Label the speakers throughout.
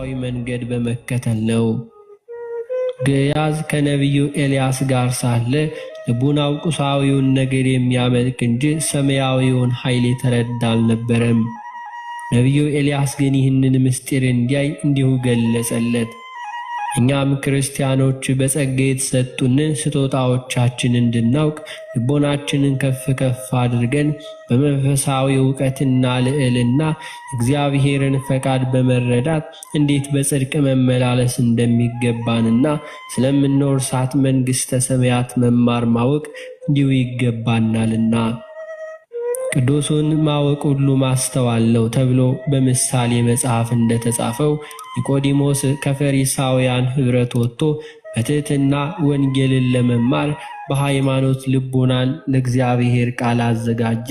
Speaker 1: መንፈሳዊ መንገድ በመከተል ነው። ገያዝ ከነቢዩ ኤልያስ ጋር ሳለ ልቡናው ቁሳዊውን ነገር የሚያመልክ እንጂ ሰማያዊውን ኃይል የተረዳ አልነበረም። ነቢዩ ኤልያስ ግን ይህንን ምስጢር እንዲያይ እንዲሁ ገለጸለት። እኛም ክርስቲያኖች በጸጋ የተሰጡንን ስጦታዎቻችን እንድናውቅ ልቦናችንን ከፍ ከፍ አድርገን በመንፈሳዊ ዕውቀትና ልዕልና እግዚአብሔርን ፈቃድ በመረዳት እንዴት በጽድቅ መመላለስ እንደሚገባንና ስለምንወርሳት መንግሥተ ሰማያት መማር ማወቅ እንዲሁ ይገባናልና። ቅዱሱን ማወቅ ሁሉ ማስተዋል ነው ተብሎ በምሳሌ መጽሐፍ እንደተጻፈው ኒቆዲሞስ ከፈሪሳውያን ኅብረት ወጥቶ በትሕትና ወንጌልን ለመማር በሃይማኖት ልቡናን ለእግዚአብሔር ቃል አዘጋጀ።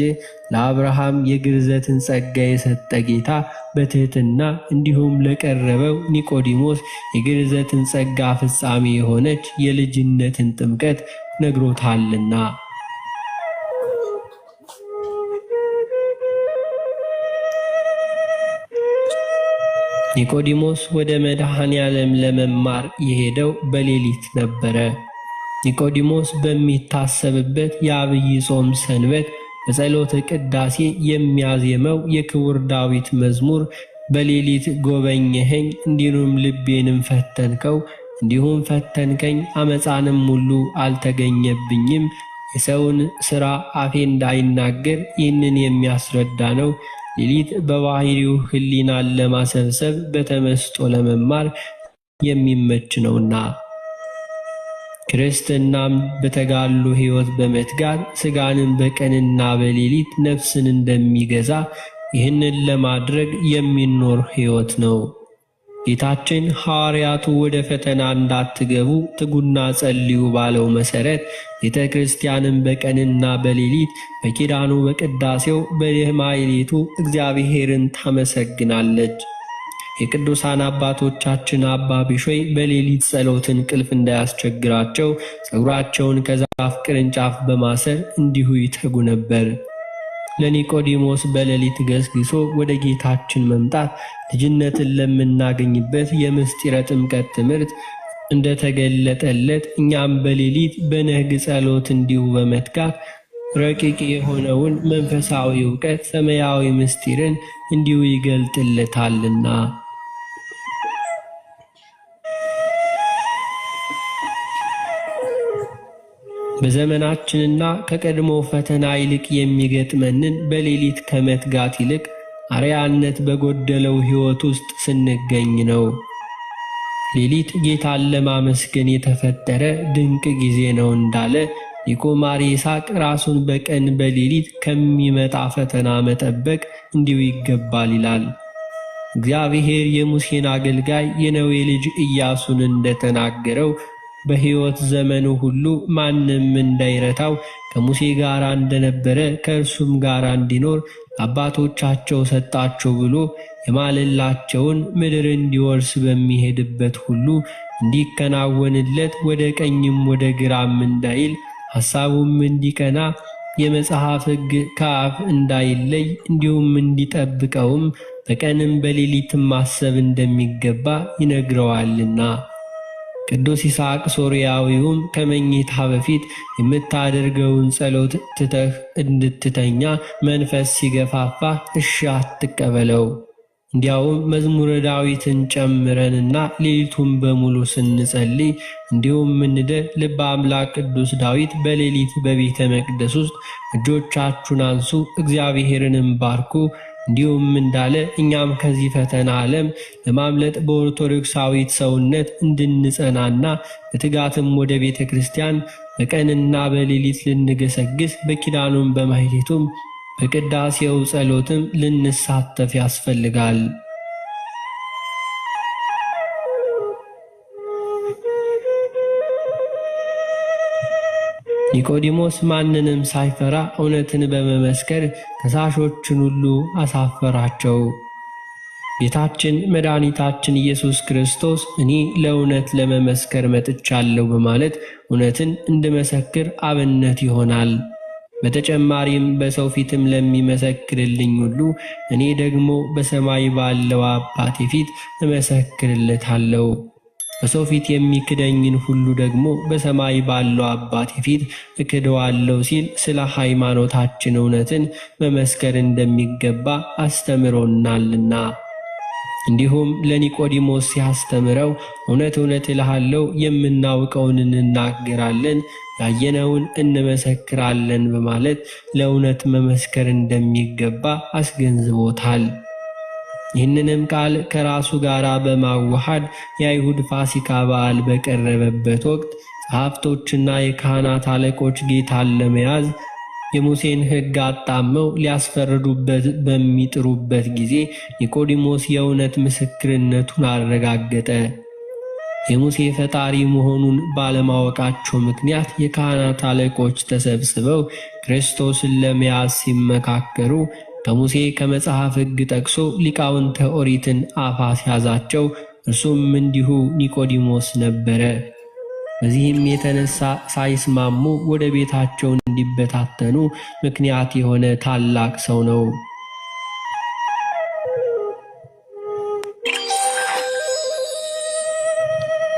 Speaker 1: ለአብርሃም የግርዘትን ጸጋ የሰጠ ጌታ በትሕትና እንዲሁም ለቀረበው ኒቆዲሞስ የግርዘትን ጸጋ ፍጻሜ የሆነች የልጅነትን ጥምቀት ነግሮታልና። ኒቆዲሞስ ወደ መድኃኔ ዓለም ለመማር የሄደው በሌሊት ነበረ። ኒቆዲሞስ በሚታሰብበት የአብይ ጾም ሰንበት በጸሎተ ቅዳሴ የሚያዜመው የክቡር ዳዊት መዝሙር በሌሊት ጎበኘኸኝ፣ እንዲሁም ልቤንም ፈተንከው፣ እንዲሁም ፈተንከኝ፣ አመፃንም ሁሉ አልተገኘብኝም፣ የሰውን ሥራ አፌ እንዳይናገር ይህንን የሚያስረዳ ነው። ሌሊት በባሕሪው ሕሊናን ለማሰብሰብ በተመስጦ ለመማር የሚመች ነውና። ክርስትናም በተጋሉ ሕይወት በመትጋት ሥጋንን በቀንና በሌሊት ነፍስን እንደሚገዛ ይህንን ለማድረግ የሚኖር ሕይወት ነው። ጌታችን ሐዋርያቱ ወደ ፈተና እንዳትገቡ ትጉና ጸልዩ ባለው መሠረት ቤተ ክርስቲያንም በቀንና በሌሊት በኪዳኑ በቅዳሴው በማኅሌቱ እግዚአብሔርን ታመሰግናለች። የቅዱሳን አባቶቻችን አባ ቢሾይ በሌሊት ጸሎት እንቅልፍ እንዳያስቸግራቸው ጸጉራቸውን ከዛፍ ቅርንጫፍ በማሰር እንዲሁ ይተጉ ነበር። ለኒቆዲሞስ በሌሊት ገስግሶ ወደ ጌታችን መምጣት ልጅነትን ለምናገኝበት የምስጢረ ጥምቀት ትምህርት እንደተገለጠለት እኛም በሌሊት በነግ ጸሎት እንዲሁ በመትጋት ረቂቅ የሆነውን መንፈሳዊ ዕውቀት ሰማያዊ ምስጢርን እንዲሁ ይገልጥለታልና። በዘመናችንና ከቀድሞ ፈተና ይልቅ የሚገጥመንን በሌሊት ከመትጋት ይልቅ አርያነት በጎደለው ሕይወት ውስጥ ስንገኝ ነው። ሌሊት ጌታን ለማመስገን የተፈጠረ ድንቅ ጊዜ ነው እንዳለ ሊቁ ማር ይስሐቅ ራሱን በቀን በሌሊት ከሚመጣ ፈተና መጠበቅ እንዲሁ ይገባል ይላል። እግዚአብሔር የሙሴን አገልጋይ የነዌ ልጅ ኢያሱን እንደተናገረው በሕይወት ዘመኑ ሁሉ ማንም እንዳይረታው ከሙሴ ጋር እንደነበረ ከእርሱም ጋር እንዲኖር አባቶቻቸው ሰጣቸው ብሎ የማለላቸውን ምድር እንዲወርስ በሚሄድበት ሁሉ እንዲከናወንለት ወደ ቀኝም ወደ ግራም እንዳይል ሐሳቡም እንዲቀና የመጽሐፍ ሕግ ከአፍ እንዳይለይ እንዲሁም እንዲጠብቀውም በቀንም በሌሊትም ማሰብ እንደሚገባ ይነግረዋልና። ቅዱስ ይስሐቅ ሶርያዊውም ከመኝታ በፊት የምታደርገውን ጸሎት ትተህ እንድትተኛ መንፈስ ሲገፋፋ እሺ አትቀበለው። እንዲያውም መዝሙረ ዳዊትን ጨምረንና ሌሊቱን በሙሉ ስንጸልይ እንዲሁም ምንድር ልበ አምላክ ቅዱስ ዳዊት በሌሊት በቤተ መቅደስ ውስጥ እጆቻችሁን አንሱ እግዚአብሔርንም ባርኩ እንዲሁም እንዳለ እኛም ከዚህ ፈተና ዓለም ለማምለጥ በኦርቶዶክሳዊት ሰውነት እንድንጸናና በትጋትም ወደ ቤተ ክርስቲያን በቀንና በሌሊት ልንገሰግስ በኪዳኑም በማኅሌቱም በቅዳሴው ጸሎትም ልንሳተፍ ያስፈልጋል። ኒቆዲሞስ ማንንም ሳይፈራ እውነትን በመመስከር ከሳሾችን ሁሉ አሳፈራቸው። ጌታችን መድኃኒታችን ኢየሱስ ክርስቶስ እኔ ለእውነት ለመመስከር መጥቻለሁ በማለት እውነትን እንድመሰክር አብነት ይሆናል። በተጨማሪም በሰው ፊትም ለሚመሰክርልኝ ሁሉ እኔ ደግሞ በሰማይ ባለው አባቴ ፊት እመሰክርለታለሁ። በሰው ፊት የሚክደኝን ሁሉ ደግሞ በሰማይ ባለው አባቴ ፊት እክደዋለሁ ሲል ስለ ሃይማኖታችን እውነትን መመስከር እንደሚገባ አስተምሮናልና። እንዲሁም ለኒቆዲሞስ ሲያስተምረው እውነት እውነት እልሃለሁ የምናውቀውን እንናገራለን፣ ያየነውን እንመሰክራለን በማለት ለእውነት መመስከር እንደሚገባ አስገንዝቦታል። ይህንንም ቃል ከራሱ ጋር በማዋሃድ የአይሁድ ፋሲካ በዓል በቀረበበት ወቅት ጸሐፍቶችና የካህናት አለቆች ጌታን ለመያዝ የሙሴን ሕግ አጣመው ሊያስፈርዱበት በሚጥሩበት ጊዜ ኒቆዲሞስ የእውነት ምስክርነቱን አረጋገጠ። የሙሴ ፈጣሪ መሆኑን ባለማወቃቸው ምክንያት የካህናት አለቆች ተሰብስበው ክርስቶስን ለመያዝ ሲመካከሩ ከሙሴ ከመጽሐፍ ሕግ ጠቅሶ ሊቃውንተ ኦሪትን አፍ አስያዛቸው። እርሱም እንዲሁ ኒቆዲሞስ ነበረ። በዚህም የተነሳ ሳይስማሙ ወደ ቤታቸው እንዲበታተኑ ምክንያት የሆነ ታላቅ ሰው ነው።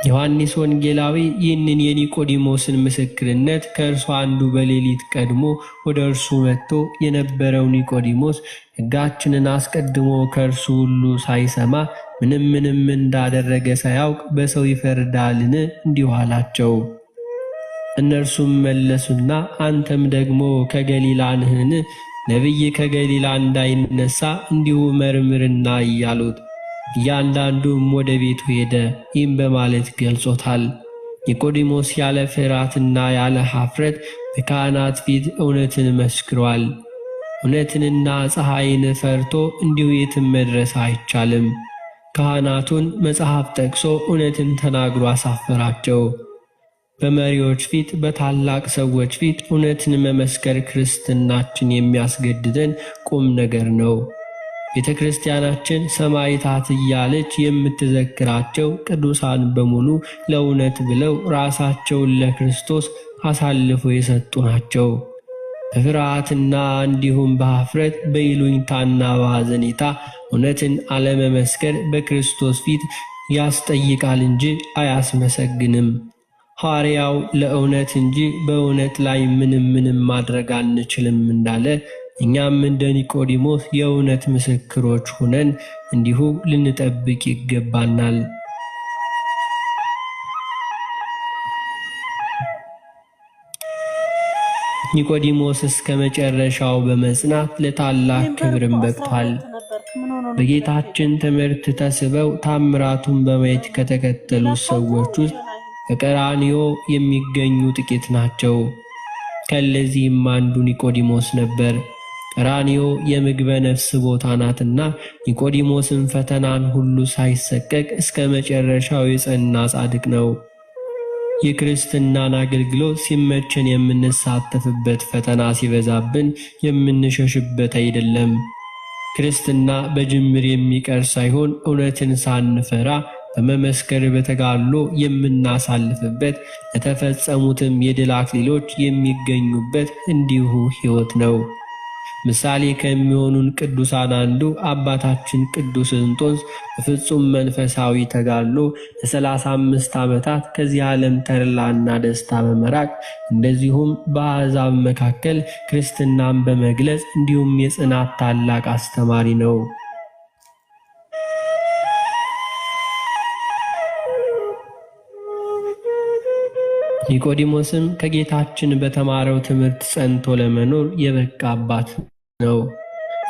Speaker 1: ዮሐንስ ወንጌላዊ ይህንን የኒቆዲሞስን ምስክርነት ከእርሱ አንዱ በሌሊት ቀድሞ ወደ እርሱ መጥቶ የነበረው ኒቆዲሞስ ሕጋችንን አስቀድሞ ከእርሱ ሁሉ ሳይሰማ ምንም እንዳደረገ ሳያውቅ በሰው ይፈርዳልን? እንዲሁ አላቸው። እነርሱም መለሱና አንተም ደግሞ ከገሊላ ነህን? ነቢይ ከገሊላ እንዳይነሳ እንዲሁ መርምርና እያሉት እያንዳንዱም ወደ ቤቱ ሄደ። ይህም በማለት ገልጾታል። ኒቆዲሞስ ያለ ፍርሃትና ያለ ኀፍረት በካህናት ፊት እውነትን መስክሯል። እውነትንና ፀሐይን ፈርቶ እንዲሁ የትም መድረስ አይቻልም። ካህናቱን መጽሐፍ ጠቅሶ እውነትን ተናግሮ አሳፈራቸው። በመሪዎች ፊት፣ በታላቅ ሰዎች ፊት እውነትን መመስከር ክርስትናችን የሚያስገድደን ቁም ነገር ነው። ቤተ ክርስቲያናችን ሰማዕታት እያለች የምትዘክራቸው ቅዱሳን በሙሉ ለእውነት ብለው ራሳቸውን ለክርስቶስ አሳልፈው የሰጡ ናቸው። በፍርሃትና እንዲሁም በኀፍረት በይሉኝታና በሐዘኔታ እውነትን አለመመስከር በክርስቶስ ፊት ያስጠይቃል እንጂ አያስመሰግንም። ሐዋርያው ለእውነት እንጂ በእውነት ላይ ምንም ማድረግ አንችልም እንዳለ እኛም እንደ ኒቆዲሞስ የእውነት ምስክሮች ሆነን እንዲሁ ልንጠብቅ ይገባናል። ኒቆዲሞስ እስከ መጨረሻው በመጽናት ለታላቅ ክብርን በቅቷል። በጌታችን ትምህርት ተስበው ታምራቱን በማየት ከተከተሉት ሰዎች ውስጥ በቀራንዮ የሚገኙ ጥቂት ናቸው። ከለዚህም አንዱ ኒቆዲሞስ ነበር። ቀራንዮ የምግበ ነፍስ ቦታ ናትና ኒቆዲሞስን ፈተናን ሁሉ ሳይሰቀቅ እስከ መጨረሻው የጸና ጻድቅ ነው። የክርስትናን አገልግሎት ሲመቸን የምንሳተፍበት፣ ፈተና ሲበዛብን የምንሸሽበት አይደለም። ክርስትና በጅምር የሚቀር ሳይሆን እውነትን ሳንፈራ በመመስከር በተጋድሎ የምናሳልፍበት፣ ለተፈጸሙትም የድል አክሊሎች የሚገኙበት እንዲሁ ሕይወት ነው። ምሳሌ ከሚሆኑን ቅዱሳን አንዱ አባታችን ቅዱስ እንጦንስ በፍጹም መንፈሳዊ ተጋድሎ ለ35 ዓመታት ከዚህ ዓለም ተድላና ደስታ በመራቅ እንደዚሁም በአሕዛብ መካከል ክርስትናን በመግለጽ እንዲሁም የጽናት ታላቅ አስተማሪ ነው። ኒቆዲሞስም ከጌታችን በተማረው ትምህርት ጸንቶ ለመኖር የበቃ አባት ነው።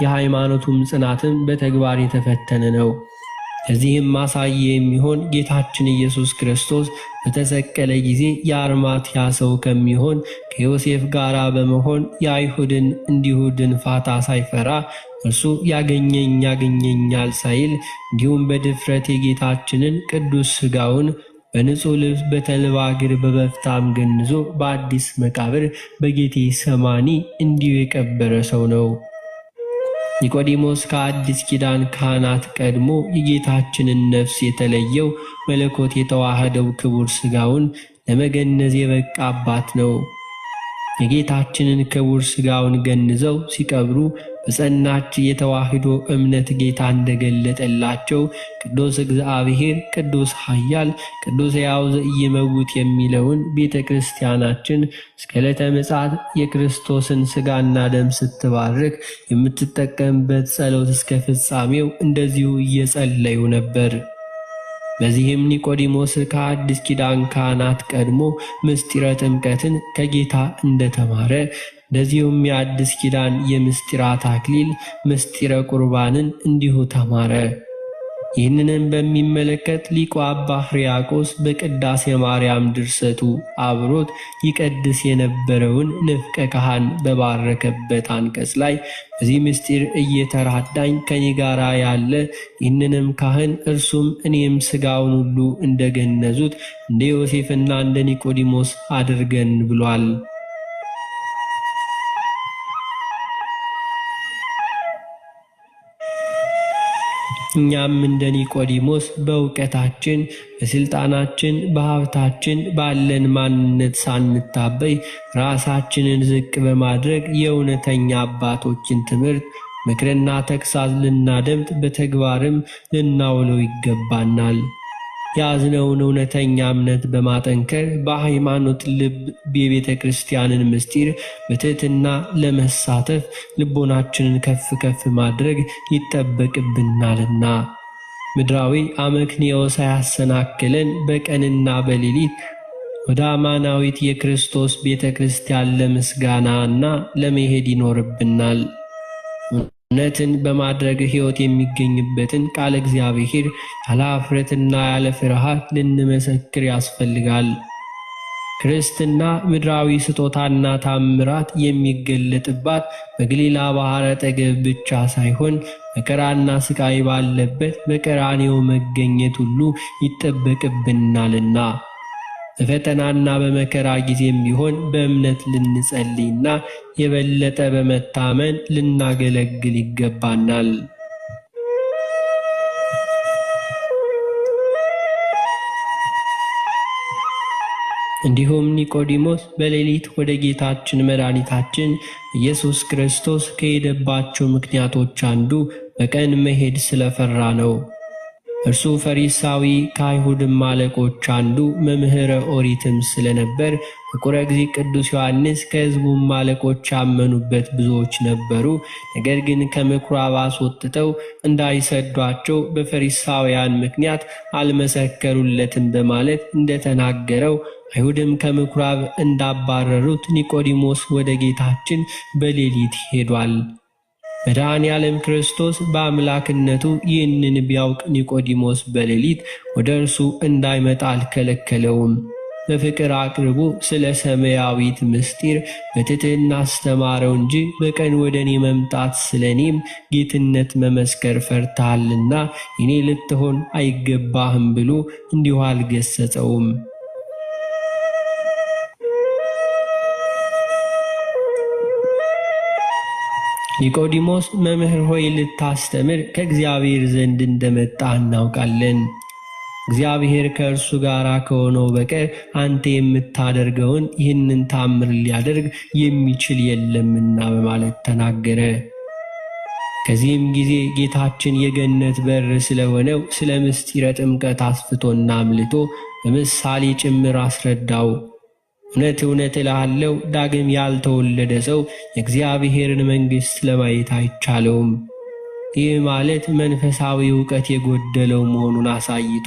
Speaker 1: የሃይማኖቱም ጽናትም በተግባር የተፈተነ ነው። እዚህም ማሳያ የሚሆን ጌታችን ኢየሱስ ክርስቶስ በተሰቀለ ጊዜ የአርማትያ ሰው ከሚሆን ከዮሴፍ ጋር በመሆን የአይሁድን እንዲሁ ድንፋታ ሳይፈራ እርሱ ያገኘኛል ሳይል እንዲሁም በድፍረት የጌታችንን ቅዱስ ሥጋውን በንጹሕ ልብስ በተልባ እግር በበፍታም ገንዞ በአዲስ መቃብር በጌቴ ሰማኒ እንዲሁ የቀበረ ሰው ነው። ኒቆዲሞስ ከአዲስ ኪዳን ካህናት ቀድሞ የጌታችንን ነፍስ የተለየው መለኮት የተዋህደው ክቡር ሥጋውን ለመገነዝ የበቃ አባት ነው። የጌታችንን ክቡር ሥጋውን ገንዘው ሲቀብሩ በጸናች የተዋህዶ እምነት ጌታ እንደገለጠላቸው ቅዱስ እግዚአብሔር ቅዱስ ኃያል ቅዱስ ሕያው ዘኢይመውት የሚለውን ቤተ ክርስቲያናችን እስከ ዕለተ ምጽአት የክርስቶስን ሥጋና ደም ስትባርክ የምትጠቀምበት ጸሎት እስከ ፍጻሜው እንደዚሁ እየጸለዩ ነበር። በዚህም ኒቆዲሞስ ከአዲስ ኪዳን ካህናት ቀድሞ ምስጢረ ጥምቀትን ከጌታ እንደተማረ እንደዚሁም የአዲስ ኪዳን የምስጢራት አክሊል ምስጢረ ቁርባንን እንዲሁ ተማረ። ይህንንም በሚመለከት ሊቁ አባ ሕርያቆስ በቅዳሴ ማርያም ድርሰቱ አብሮት ይቀድስ የነበረውን ንፍቀ ካህን በባረከበት አንቀጽ ላይ በዚህ ምስጢር እየተራዳኝ ከኔ ጋር ያለ ይህንንም ካህን እርሱም እኔም ሥጋውን ሁሉ እንደገነዙት እንደ ዮሴፍና እንደ ኒቆዲሞስ አድርገን ብሏል። እኛም እንደ ኒቆዲሞስ በእውቀታችን፣ በሥልጣናችን፣ በሀብታችን ባለን ማንነት ሳንታበይ ራሳችንን ዝቅ በማድረግ የእውነተኛ አባቶችን ትምህርት ምክርና ተግሣጽ ልናደምጥ በተግባርም ልናውለው ይገባናል። ያዝነውን እውነተኛ እምነት በማጠንከር በሃይማኖት ልብ የቤተ ክርስቲያንን ምስጢር በትሕትና ለመሳተፍ ልቦናችንን ከፍ ከፍ ማድረግ ይጠበቅብናልና ምድራዊ አመክንዮ ሳያሰናክለን በቀንና በሌሊት ወደ አማናዊት የክርስቶስ ቤተ ክርስቲያን ለምስጋናና ለመሄድ ይኖርብናል። እውነትን በማድረግ ሕይወት የሚገኝበትን ቃለ እግዚአብሔር ያለ ኀፍረትና ያለ ፍርሃት ልንመሰክር ያስፈልጋል። ክርስትና ምድራዊ ስጦታና ታምራት የሚገለጥባት በገሊላ ባሕር አጠገብ ብቻ ሳይሆን መከራና ሥቃይ ባለበት በቀራንዮ መገኘት ሁሉ ይጠበቅብናልና በፈተናና በመከራ ጊዜም ቢሆን በእምነት ልንጸልይና የበለጠ በመታመን ልናገለግል ይገባናል። እንዲሁም ኒቆዲሞስ በሌሊት ወደ ጌታችን መድኃኒታችን ኢየሱስ ክርስቶስ ከሄደባቸው ምክንያቶች አንዱ በቀን መሄድ ስለፈራ ነው። እርሱ ፈሪሳዊ ከአይሁድም አለቆች አንዱ መምህረ ኦሪትም ስለነበር በቁረ ጊዜ ቅዱስ ዮሐንስ ከሕዝቡም አለቆች ያመኑበት ብዙዎች ነበሩ። ነገር ግን ከምኵራብ አስወጥተው እንዳይሰዷቸው በፈሪሳውያን ምክንያት አልመሰከሩለትም በማለት እንደተናገረው አይሁድም ከምኵራብ እንዳባረሩት ኒቆዲሞስ ወደ ጌታችን በሌሊት ሄዷል። መድኃኔ ዓለም ክርስቶስ በአምላክነቱ ይህንን ቢያውቅ ኒቆዲሞስ በሌሊት ወደ እርሱ እንዳይመጣ አልከለከለውም። በፍቅር አቅርቦ ስለ ሰማያዊት ምስጢር በትሕትና አስተማረው እንጂ በቀን ወደ እኔ መምጣት ስለ እኔም ጌትነት መመስከር ፈርተሃልና እኔ ልትሆን አይገባህም ብሎ እንዲሁ አልገሰጸውም። ኒቆዲሞስ መምህር ሆይ ልታስተምር ከእግዚአብሔር ዘንድ እንደመጣ እናውቃለን። እግዚአብሔር ከእርሱ ጋር ከሆነው በቀር አንተ የምታደርገውን ይህንን ታምር ሊያደርግ የሚችል የለምና በማለት ተናገረ። ከዚህም ጊዜ ጌታችን የገነት በር ስለሆነው ስለ ምስጢረ ጥምቀት አስፍቶና አምልቶ በምሳሌ ጭምር አስረዳው። እውነት እውነት እልሃለሁ ዳግም ያልተወለደ ሰው የእግዚአብሔርን መንግሥት ለማየት አይቻለውም። ይህ ማለት መንፈሳዊ ዕውቀት የጎደለው መሆኑን አሳይቶ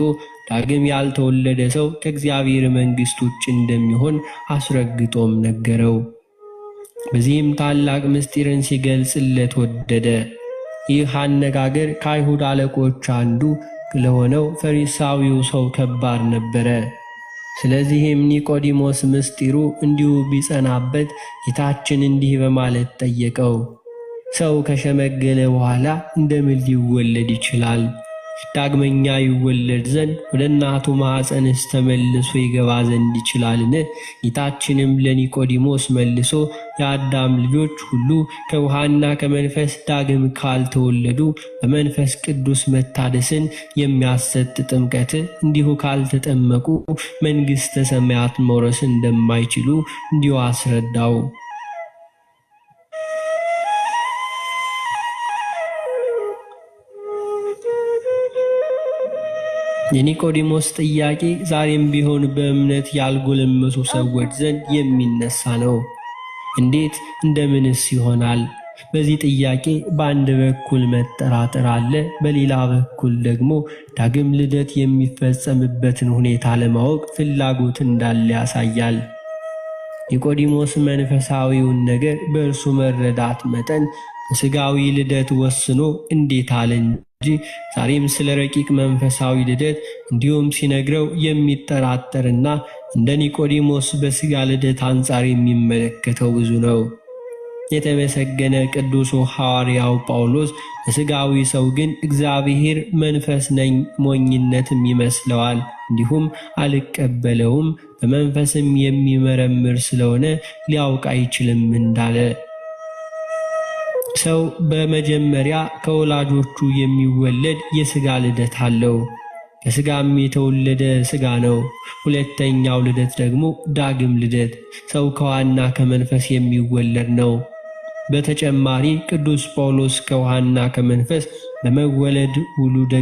Speaker 1: ዳግም ያልተወለደ ሰው ከእግዚአብሔር መንግሥት ውጭ እንደሚሆን አስረግጦም ነገረው። በዚህም ታላቅ ምስጢርን ሲገልጽለት ወደደ። ይህ አነጋገር ከአይሁድ አለቆች አንዱ ለሆነው ፈሪሳዊው ሰው ከባድ ነበረ። ስለዚህም ኒቆዲሞስ ምስጢሩ እንዲሁ ቢጸናበት ጌታችን እንዲህ በማለት ጠየቀው፣ ሰው ከሸመገለ በኋላ እንደምን ሊወለድ ይችላል? ዳግመኛ ይወለድ ዘንድ ወደ እናቱ ማኅፀንስ ተመልሶ ይገባ ዘንድ ይችላልን? ጌታችንም ለኒቆዲሞስ መልሶ የአዳም ልጆች ሁሉ ከውሃና ከመንፈስ ዳግም ካልተወለዱ በመንፈስ ቅዱስ መታደስን የሚያሰጥ ጥምቀት እንዲሁ ካልተጠመቁ መንግሥተ ሰማያት መውረስ እንደማይችሉ እንዲሁ አስረዳው። የኒቆዲሞስ ጥያቄ ዛሬም ቢሆን በእምነት ያልጎለመሱ ሰዎች ዘንድ የሚነሳ ነው። እንዴት እንደምንስ ይሆናል? በዚህ ጥያቄ በአንድ በኩል መጠራጠር አለ፣ በሌላ በኩል ደግሞ ዳግም ልደት የሚፈጸምበትን ሁኔታ ለማወቅ ፍላጎት እንዳለ ያሳያል። ኒቆዲሞስ መንፈሳዊውን ነገር በእርሱ መረዳት መጠን በሥጋዊ ልደት ወስኖ እንዴት አለ እንጂ ዛሬም ስለ ረቂቅ መንፈሳዊ ልደት እንዲሁም ሲነግረው የሚጠራጠርና እንደ ኒቆዲሞስ በሥጋ ልደት አንጻር የሚመለከተው ብዙ ነው። የተመሰገነ ቅዱሱ ሐዋርያው ጳውሎስ ለሥጋዊ ሰው ግን እግዚአብሔር መንፈስ ነኝ ሞኝነትም ይመስለዋል፣ እንዲሁም አልቀበለውም፣ በመንፈስም የሚመረምር ስለሆነ ሊያውቅ አይችልም እንዳለ። ሰው በመጀመሪያ ከወላጆቹ የሚወለድ የሥጋ ልደት አለው። ከሥጋም የተወለደ ሥጋ ነው። ሁለተኛው ልደት ደግሞ ዳግም ልደት፣ ሰው ከውሃና ከመንፈስ የሚወለድ ነው። በተጨማሪ ቅዱስ ጳውሎስ ከውሃና ከመንፈስ በመወለድ ውሉደ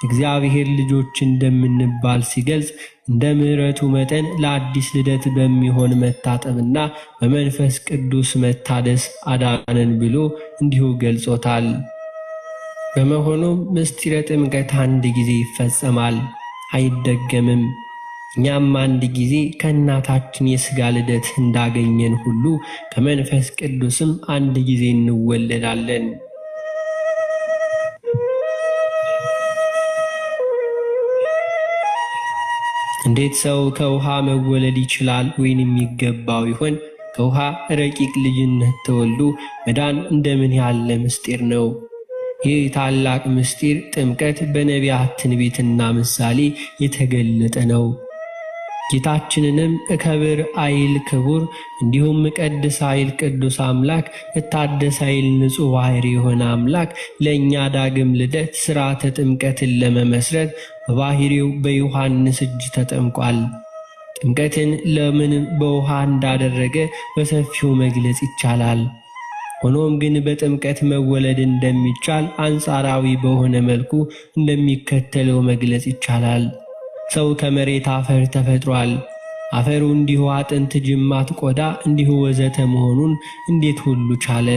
Speaker 1: እግዚአብሔር ልጆች እንደምንባል ሲገልጽ እንደ ምሕረቱ መጠን ለአዲስ ልደት በሚሆን መታጠብና በመንፈስ ቅዱስ መታደስ አዳነን ብሎ እንዲሁ ገልጾታል። በመሆኑም ምስጢረ ጥምቀት አንድ ጊዜ ይፈጸማል፣ አይደገምም። እኛም አንድ ጊዜ ከእናታችን የሥጋ ልደት እንዳገኘን ሁሉ ከመንፈስ ቅዱስም አንድ ጊዜ እንወለዳለን። እንዴት ሰው ከውሃ መወለድ ይችላል ወይንም ይገባው ይሆን? ከውሃ ረቂቅ ልጅነት ተወልዶ መዳን እንደምን ያለ ምስጢር ነው! ይህ ታላቅ ምስጢር ጥምቀት በነቢያት ትንቢትና ምሳሌ የተገለጠ ነው። ጌታችንንም እከብር አይል ክቡር፣ እንዲሁም እቀድስ አይል ቅዱስ አምላክ፣ እታደስ አይል ንጹሕ ባሕሪ የሆነ አምላክ ለእኛ ዳግም ልደት ሥርዓተ ጥምቀትን ለመመስረት በባሕሪው በዮሐንስ እጅ ተጠምቋል። ጥምቀትን ለምን በውሃ እንዳደረገ በሰፊው መግለጽ ይቻላል። ሆኖም ግን በጥምቀት መወለድ እንደሚቻል አንጻራዊ በሆነ መልኩ እንደሚከተለው መግለጽ ይቻላል። ሰው ከመሬት አፈር ተፈጥሯል። አፈሩ እንዲሁ አጥንት፣ ጅማት፣ ቆዳ እንዲሁ ወዘተ መሆኑን እንዴት ሁሉ ቻለ?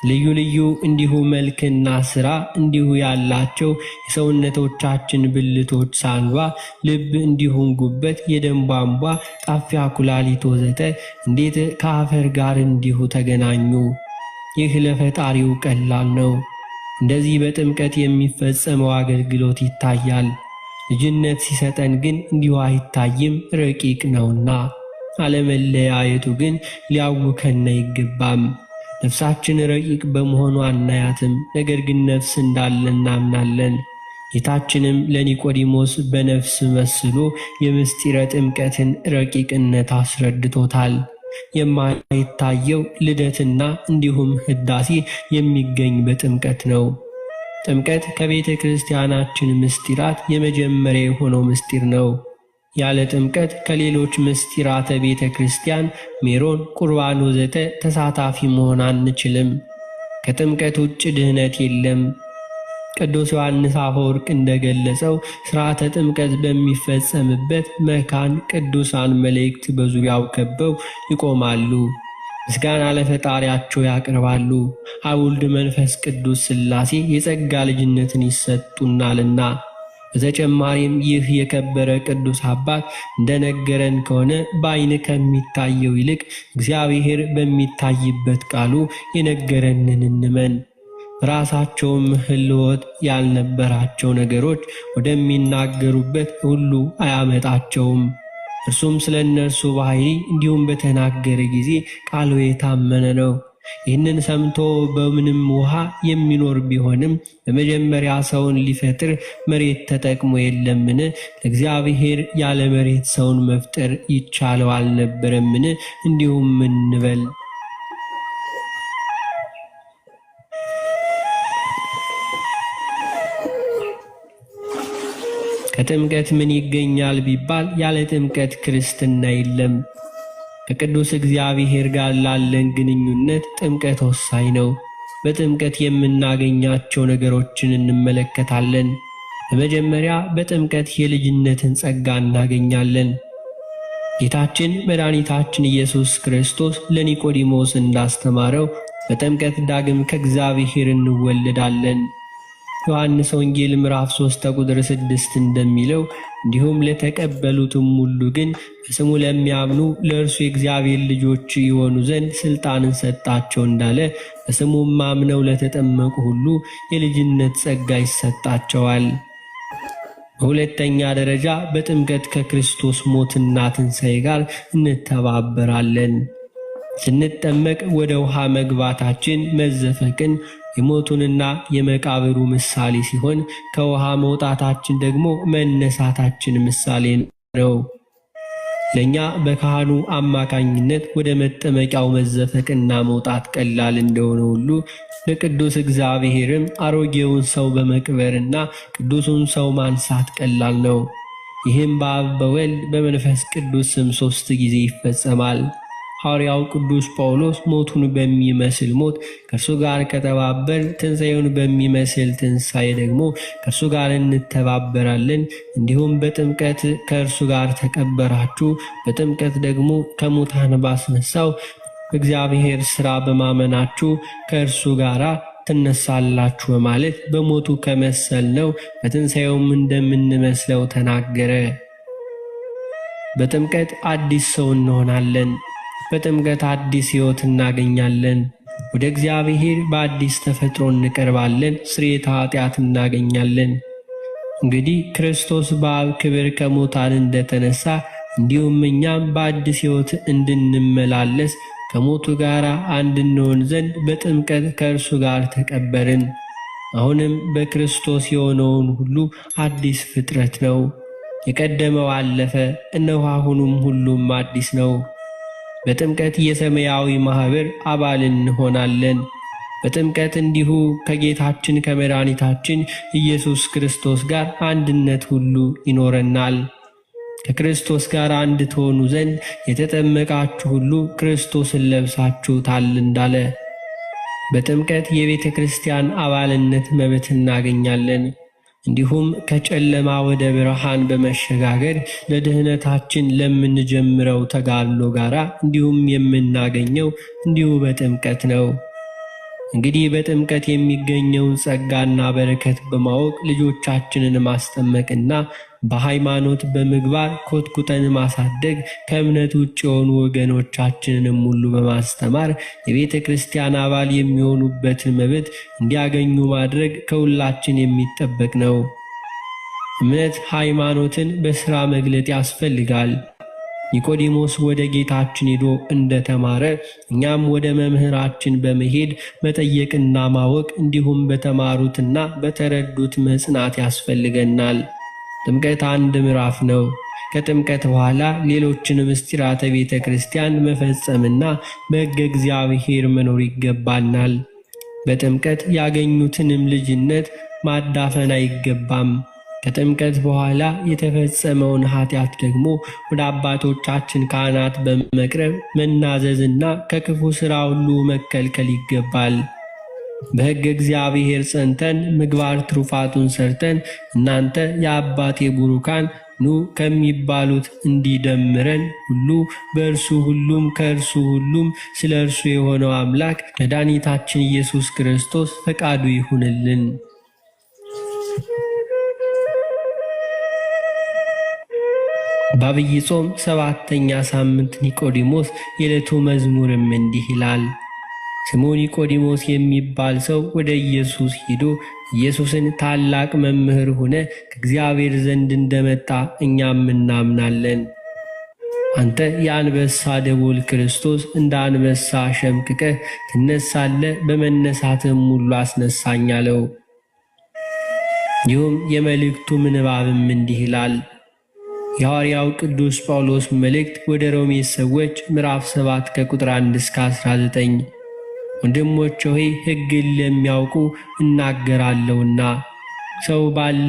Speaker 1: ልዩ ልዩ እንዲሁ መልክና ሥራ እንዲሁ ያላቸው የሰውነቶቻችን ብልቶች፣ ሳንባ፣ ልብ፣ እንዲሁም ጉበት፣ የደም ቧንቧ፣ ጣፊያ፣ ኩላሊት ወዘተ እንዴት ከአፈር ጋር እንዲሁ ተገናኙ? ይህ ለፈጣሪው ቀላል ነው። እንደዚህ በጥምቀት የሚፈጸመው አገልግሎት ይታያል። ልጅነት ሲሰጠን ግን እንዲሁ አይታይም፣ ረቂቅ ነውና። አለመለያየቱ ግን ሊያውከን አይገባም። ነፍሳችን ረቂቅ በመሆኑ አናያትም፣ ነገር ግን ነፍስ እንዳለ እናምናለን። ጌታችንም ለኒቆዲሞስ በነፍስ መስሎ የምስጢረ ጥምቀትን ረቂቅነት አስረድቶታል። የማይታየው ልደትና እንዲሁም ሕዳሴ የሚገኝ በጥምቀት ነው። ጥምቀት ከቤተ ክርስቲያናችን ምስጢራት የመጀመሪያ የሆነው ምስጢር ነው። ያለ ጥምቀት ከሌሎች ምስጢራተ ቤተ ክርስቲያን ሜሮን፣ ቁርባን ወዘተ ተሳታፊ መሆን አንችልም። ከጥምቀት ውጭ ድኅነት የለም። ቅዱስ ዮሐንስ አፈወርቅ እንደገለጸው ሥርዓተ ጥምቀት በሚፈጸምበት መካን ቅዱሳን መላእክት በዙሪያው ከበው ይቆማሉ፣ ምስጋና ለፈጣሪያቸው ያቀርባሉ። አብ ወልድ መንፈስ ቅዱስ ሥላሴ የጸጋ ልጅነትን ይሰጡናልና። በተጨማሪም ይህ የከበረ ቅዱስ አባት እንደነገረን ከሆነ በዓይን ከሚታየው ይልቅ እግዚአብሔር በሚታይበት ቃሉ የነገረንን እንመን። ራሳቸውም ሕልወት ያልነበራቸው ነገሮች ወደሚናገሩበት ሁሉ አያመጣቸውም። እርሱም ስለ እነርሱ ባሕሪ እንዲሁም በተናገረ ጊዜ ቃሉ የታመነ ነው። ይህንን ሰምቶ በምንም ውሃ የሚኖር ቢሆንም በመጀመሪያ ሰውን ሊፈጥር መሬት ተጠቅሞ የለምን? ለእግዚአብሔር ያለ መሬት ሰውን መፍጠር ይቻለው አልነበረምን? እንዲሁም እንበል። ከጥምቀት ምን ይገኛል ቢባል ያለ ጥምቀት ክርስትና የለም። ከቅዱስ እግዚአብሔር ጋር ላለን ግንኙነት ጥምቀት ወሳኝ ነው። በጥምቀት የምናገኛቸው ነገሮችን እንመለከታለን። በመጀመሪያ በጥምቀት የልጅነትን ጸጋ እናገኛለን። ጌታችን መድኃኒታችን ኢየሱስ ክርስቶስ ለኒቆዲሞስ እንዳስተማረው በጥምቀት ዳግም ከእግዚአብሔር እንወለዳለን። ዮሐንስ ወንጌል ምዕራፍ 3 ቁጥር 6 እንደሚለው እንዲሁም ለተቀበሉትም ሁሉ ግን በስሙ ለሚያምኑ ለእርሱ የእግዚአብሔር ልጆች የሆኑ ዘንድ ሥልጣንን ሰጣቸው እንዳለ በስሙም አምነው ለተጠመቁ ሁሉ የልጅነት ጸጋ ይሰጣቸዋል። በሁለተኛ ደረጃ በጥምቀት ከክርስቶስ ሞትና ትንሣኤ ጋር እንተባበራለን። ስንጠመቅ ወደ ውሃ መግባታችን መዘፈቅን የሞቱንና የመቃብሩ ምሳሌ ሲሆን ከውሃ መውጣታችን ደግሞ መነሳታችን ምሳሌ ነው። ለእኛ በካህኑ አማካኝነት ወደ መጠመቂያው መዘፈቅና መውጣት ቀላል እንደሆነ ሁሉ ለቅዱስ እግዚአብሔርም አሮጌውን ሰው በመቅበርና ቅዱሱን ሰው ማንሳት ቀላል ነው። ይህም በአብ በወልድ በመንፈስ ቅዱስ ስም 3 ጊዜ ይፈጸማል። ሐዋርያው ቅዱስ ጳውሎስ ሞቱን በሚመስል ሞት ከእርሱ ጋር ከተባበር ትንሣኤውን በሚመስል ትንሣኤ ደግሞ ከእርሱ ጋር እንተባበራለን። እንዲሁም በጥምቀት ከእርሱ ጋር ተቀበራችሁ፣ በጥምቀት ደግሞ ከሙታን ባስነሳው በእግዚአብሔር ሥራ በማመናችሁ ከእርሱ ጋር ትነሳላችሁ በማለት በሞቱ ከመሰልነው በትንሣኤውም እንደምንመስለው ተናገረ። በጥምቀት አዲስ ሰው እንሆናለን። በጥምቀት አዲስ ሕይወት እናገኛለን። ወደ እግዚአብሔር በአዲስ ተፈጥሮ እንቀርባለን። ስርየተ ኃጢአት እናገኛለን። እንግዲህ ክርስቶስ በአብ ክብር ከሙታን እንደተነሳ እንዲሁም እኛም በአዲስ ሕይወት እንድንመላለስ ከሞቱ ጋር አንድ እንሆን ዘንድ በጥምቀት ከእርሱ ጋር ተቀበርን። አሁንም በክርስቶስ የሆነውን ሁሉ አዲስ ፍጥረት ነው። የቀደመው አለፈ፣ እነሆ አሁኑም ሁሉም አዲስ ነው። በጥምቀት የሰማያዊ ማኅበር አባል እንሆናለን። በጥምቀት እንዲሁ ከጌታችን ከመድኃኒታችን ኢየሱስ ክርስቶስ ጋር አንድነት ሁሉ ይኖረናል። ከክርስቶስ ጋር አንድ ትሆኑ ዘንድ የተጠመቃችሁ ሁሉ ክርስቶስን ለብሳችሁታል እንዳለ በጥምቀት የቤተ ክርስቲያን አባልነት መብት እናገኛለን። እንዲሁም ከጨለማ ወደ ብርሃን በመሸጋገር ለድኅነታችን ለምንጀምረው ተጋድሎ ጋራ እንዲሁም የምናገኘው እንዲሁ በጥምቀት ነው። እንግዲህ በጥምቀት የሚገኘውን ጸጋና በረከት በማወቅ ልጆቻችንን ማስጠመቅና በሃይማኖት በምግባር ኮትኩተን ማሳደግ፣ ከእምነት ውጭ የሆኑ ወገኖቻችንንም ሁሉ በማስተማር የቤተ ክርስቲያን አባል የሚሆኑበትን መብት እንዲያገኙ ማድረግ ከሁላችን የሚጠበቅ ነው። እምነት ሃይማኖትን በሥራ መግለጥ ያስፈልጋል። ኒቆዲሞስ ወደ ጌታችን ሄዶ እንደተማረ እኛም ወደ መምህራችን በመሄድ መጠየቅና ማወቅ እንዲሁም በተማሩትና በተረዱት መጽናት ያስፈልገናል። ጥምቀት አንድ ምዕራፍ ነው። ከጥምቀት በኋላ ሌሎችን ምስጢራተ ቤተ ክርስቲያን መፈጸምና በሕገ እግዚአብሔር መኖር ይገባናል። በጥምቀት ያገኙትንም ልጅነት ማዳፈን አይገባም። ከጥምቀት በኋላ የተፈጸመውን ኃጢአት ደግሞ ወደ አባቶቻችን ካህናት በመቅረብ መናዘዝና ከክፉ ሥራ ሁሉ መከልከል ይገባል። በሕገ እግዚአብሔር ጸንተን ምግባር ትሩፋቱን ሰርተን እናንተ የአባቴ ቡሩካን ኑ ከሚባሉት እንዲደምረን ሁሉ በእርሱ ሁሉም ከእርሱ ሁሉም ስለ እርሱ የሆነው አምላክ መድኃኒታችን ኢየሱስ ክርስቶስ ፈቃዱ ይሁንልን። በዐቢይ ጾም 7ኛ ሳምንት ኒቆዲሞስ የዕለቱ መዝሙርም እንዲህ ይላል። ስሙ ኒቆዲሞስ የሚባል ሰው ወደ ኢየሱስ ሄዶ ኢየሱስን ታላቅ መምህር ሆነ ከእግዚአብሔር ዘንድ እንደመጣ እኛም እናምናለን። አንተ የአንበሳ ደቦል ክርስቶስ እንደ አንበሳ ሸምቅቀህ ትነሳለህ፣ በመነሳትም ሁሉ አስነሳኝ አለው። ይህም የመልእክቱ ምንባብም እንዲህ ይላል። የሐዋርያው ቅዱስ ጳውሎስ መልእክት ወደ ሮሜ ሰዎች ምዕራፍ 7 ከቁጥር 1 እስከ 19። ወንድሞቼ ሆይ ሕግን ለሚያውቁ እናገራለሁና ሰው ባለበት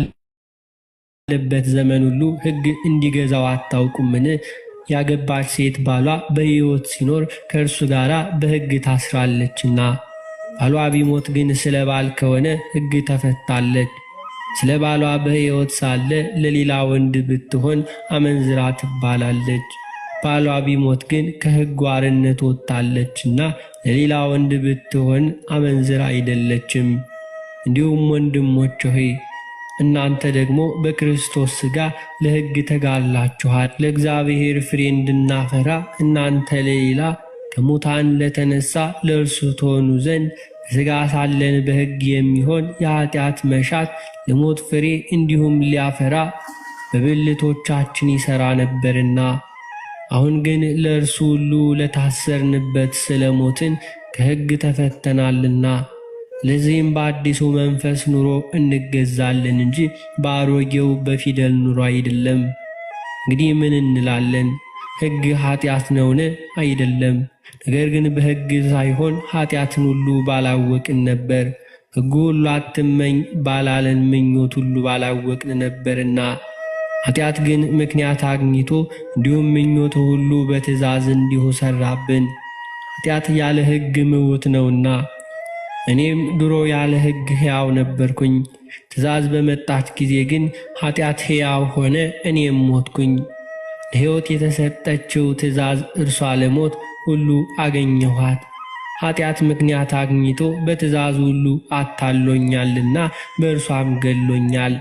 Speaker 1: ዘመን ሁሉ ሕግ እንዲገዛው አታውቁምን? ያገባች ሴት ባሏ በሕይወት ሲኖር ከእርሱ ጋር በሕግ ታስራለችና፣ ባሏ ቢሞት ግን ስለ ባል ከሆነ ሕግ ተፈታለች። ስለ ባሏ በሕይወት ሳለ ለሌላ ወንድ ብትሆን አመንዝራ ትባላለች። ባሏ ቢሞት ግን ከሕግ አርነት ወጥታለችና ለሌላ ወንድ ብትሆን አመንዝራ አይደለችም። እንዲሁም ወንድሞች ሆይ እናንተ ደግሞ በክርስቶስ ሥጋ ለሕግ ተጋላችኋል፣ ለእግዚአብሔር ፍሬ እንድናፈራ እናንተ ለሌላ ከሙታን ለተነሣ ለእርሱ ትሆኑ ዘንድ በሥጋ ሳለን በሕግ የሚሆን የኀጢአት መሻት ለሞት ፍሬ እንዲሁም ሊያፈራ በብልቶቻችን ይሠራ ነበርና፣ አሁን ግን ለእርሱ ሁሉ ለታሰርንበት ስለ ሞትን ከሕግ ተፈተናልና፣ ለዚህም በአዲሱ መንፈስ ኑሮ እንገዛለን እንጂ በአሮጌው በፊደል ኑሮ አይደለም። እንግዲህ ምን እንላለን? ሕግ ኀጢአት ነውን? አይደለም። ነገር ግን በሕግ ሳይሆን ኀጢአትን ሁሉ ባላወቅን ነበር። ሕጉ ሁሉ አትመኝ ባላለን ምኞት ሁሉ ባላወቅን ነበርና፣ ኀጢአት ግን ምክንያት አግኝቶ እንዲሁም ምኞቱ ሁሉ በትእዛዝ እንዲሁ ሠራብን። ኀጢአት ያለ ሕግ ምውት ነውና፣ እኔም ድሮ ያለ ሕግ ሕያው ነበርኩኝ። ትእዛዝ በመጣች ጊዜ ግን ኀጢአት ሕያው ሆነ፣ እኔም ሞትኩኝ። ለሕይወት የተሰጠችው ትእዛዝ እርሷ ለሞት ሁሉ አገኘኋት። ኀጢአት ምክንያት አግኝቶ በትእዛዝ ሁሉ አታሎኛልና በእርሷም ገሎኛል።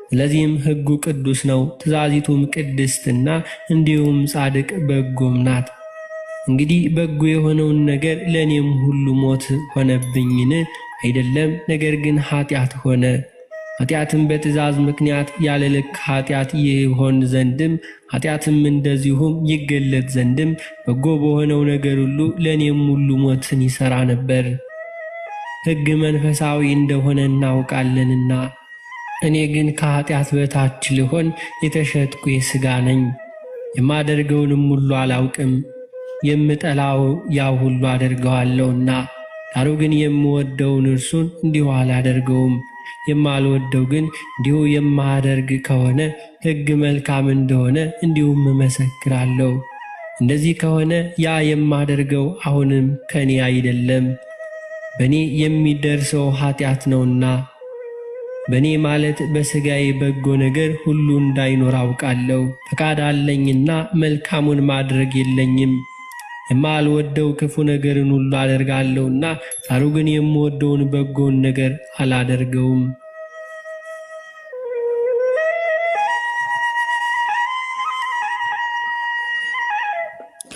Speaker 1: ስለዚህም ሕጉ ቅዱስ ነው፣ ትእዛዚቱም ቅድስትና እንዲሁም ጻድቅ በጎም ናት። እንግዲህ በጎ የሆነውን ነገር ለእኔም ሁሉ ሞት ሆነብኝን? አይደለም። ነገር ግን ኀጢአት ሆነ። ኀጢአትም በትእዛዝ ምክንያት ያለ ልክ ኀጢአት ይሆን ዘንድም ኀጢአትም እንደዚሁም ይገለጥ ዘንድም በጎ በሆነው ነገር ሁሉ ለእኔም ሁሉ ሞትን ይሠራ ነበር። ሕግ መንፈሳዊ እንደሆነ እናውቃለንና፣ እኔ ግን ከኀጢአት በታች ልሆን የተሸጥኩ የሥጋ ነኝ። የማደርገውንም ሁሉ አላውቅም፣ የምጠላው ያው ሁሉ አደርገዋለሁና። ዳሩ ግን የምወደውን እርሱን እንዲሁ አላደርገውም። የማልወደው ግን እንዲሁ የማደርግ ከሆነ ሕግ መልካም እንደሆነ እንዲሁም እመሰክራለሁ። እንደዚህ ከሆነ ያ የማደርገው አሁንም ከእኔ አይደለም፣ በእኔ የሚደርሰው ኀጢአት ነውና። በእኔ ማለት በሥጋዬ በጎ ነገር ሁሉ እንዳይኖር አውቃለሁ። ፈቃድ አለኝና መልካሙን ማድረግ የለኝም። የማልወደው ክፉ ነገርን ሁሉ አደርጋለሁና፣ ዳሩ ግን የምወደውን በጎውን ነገር አላደርገውም።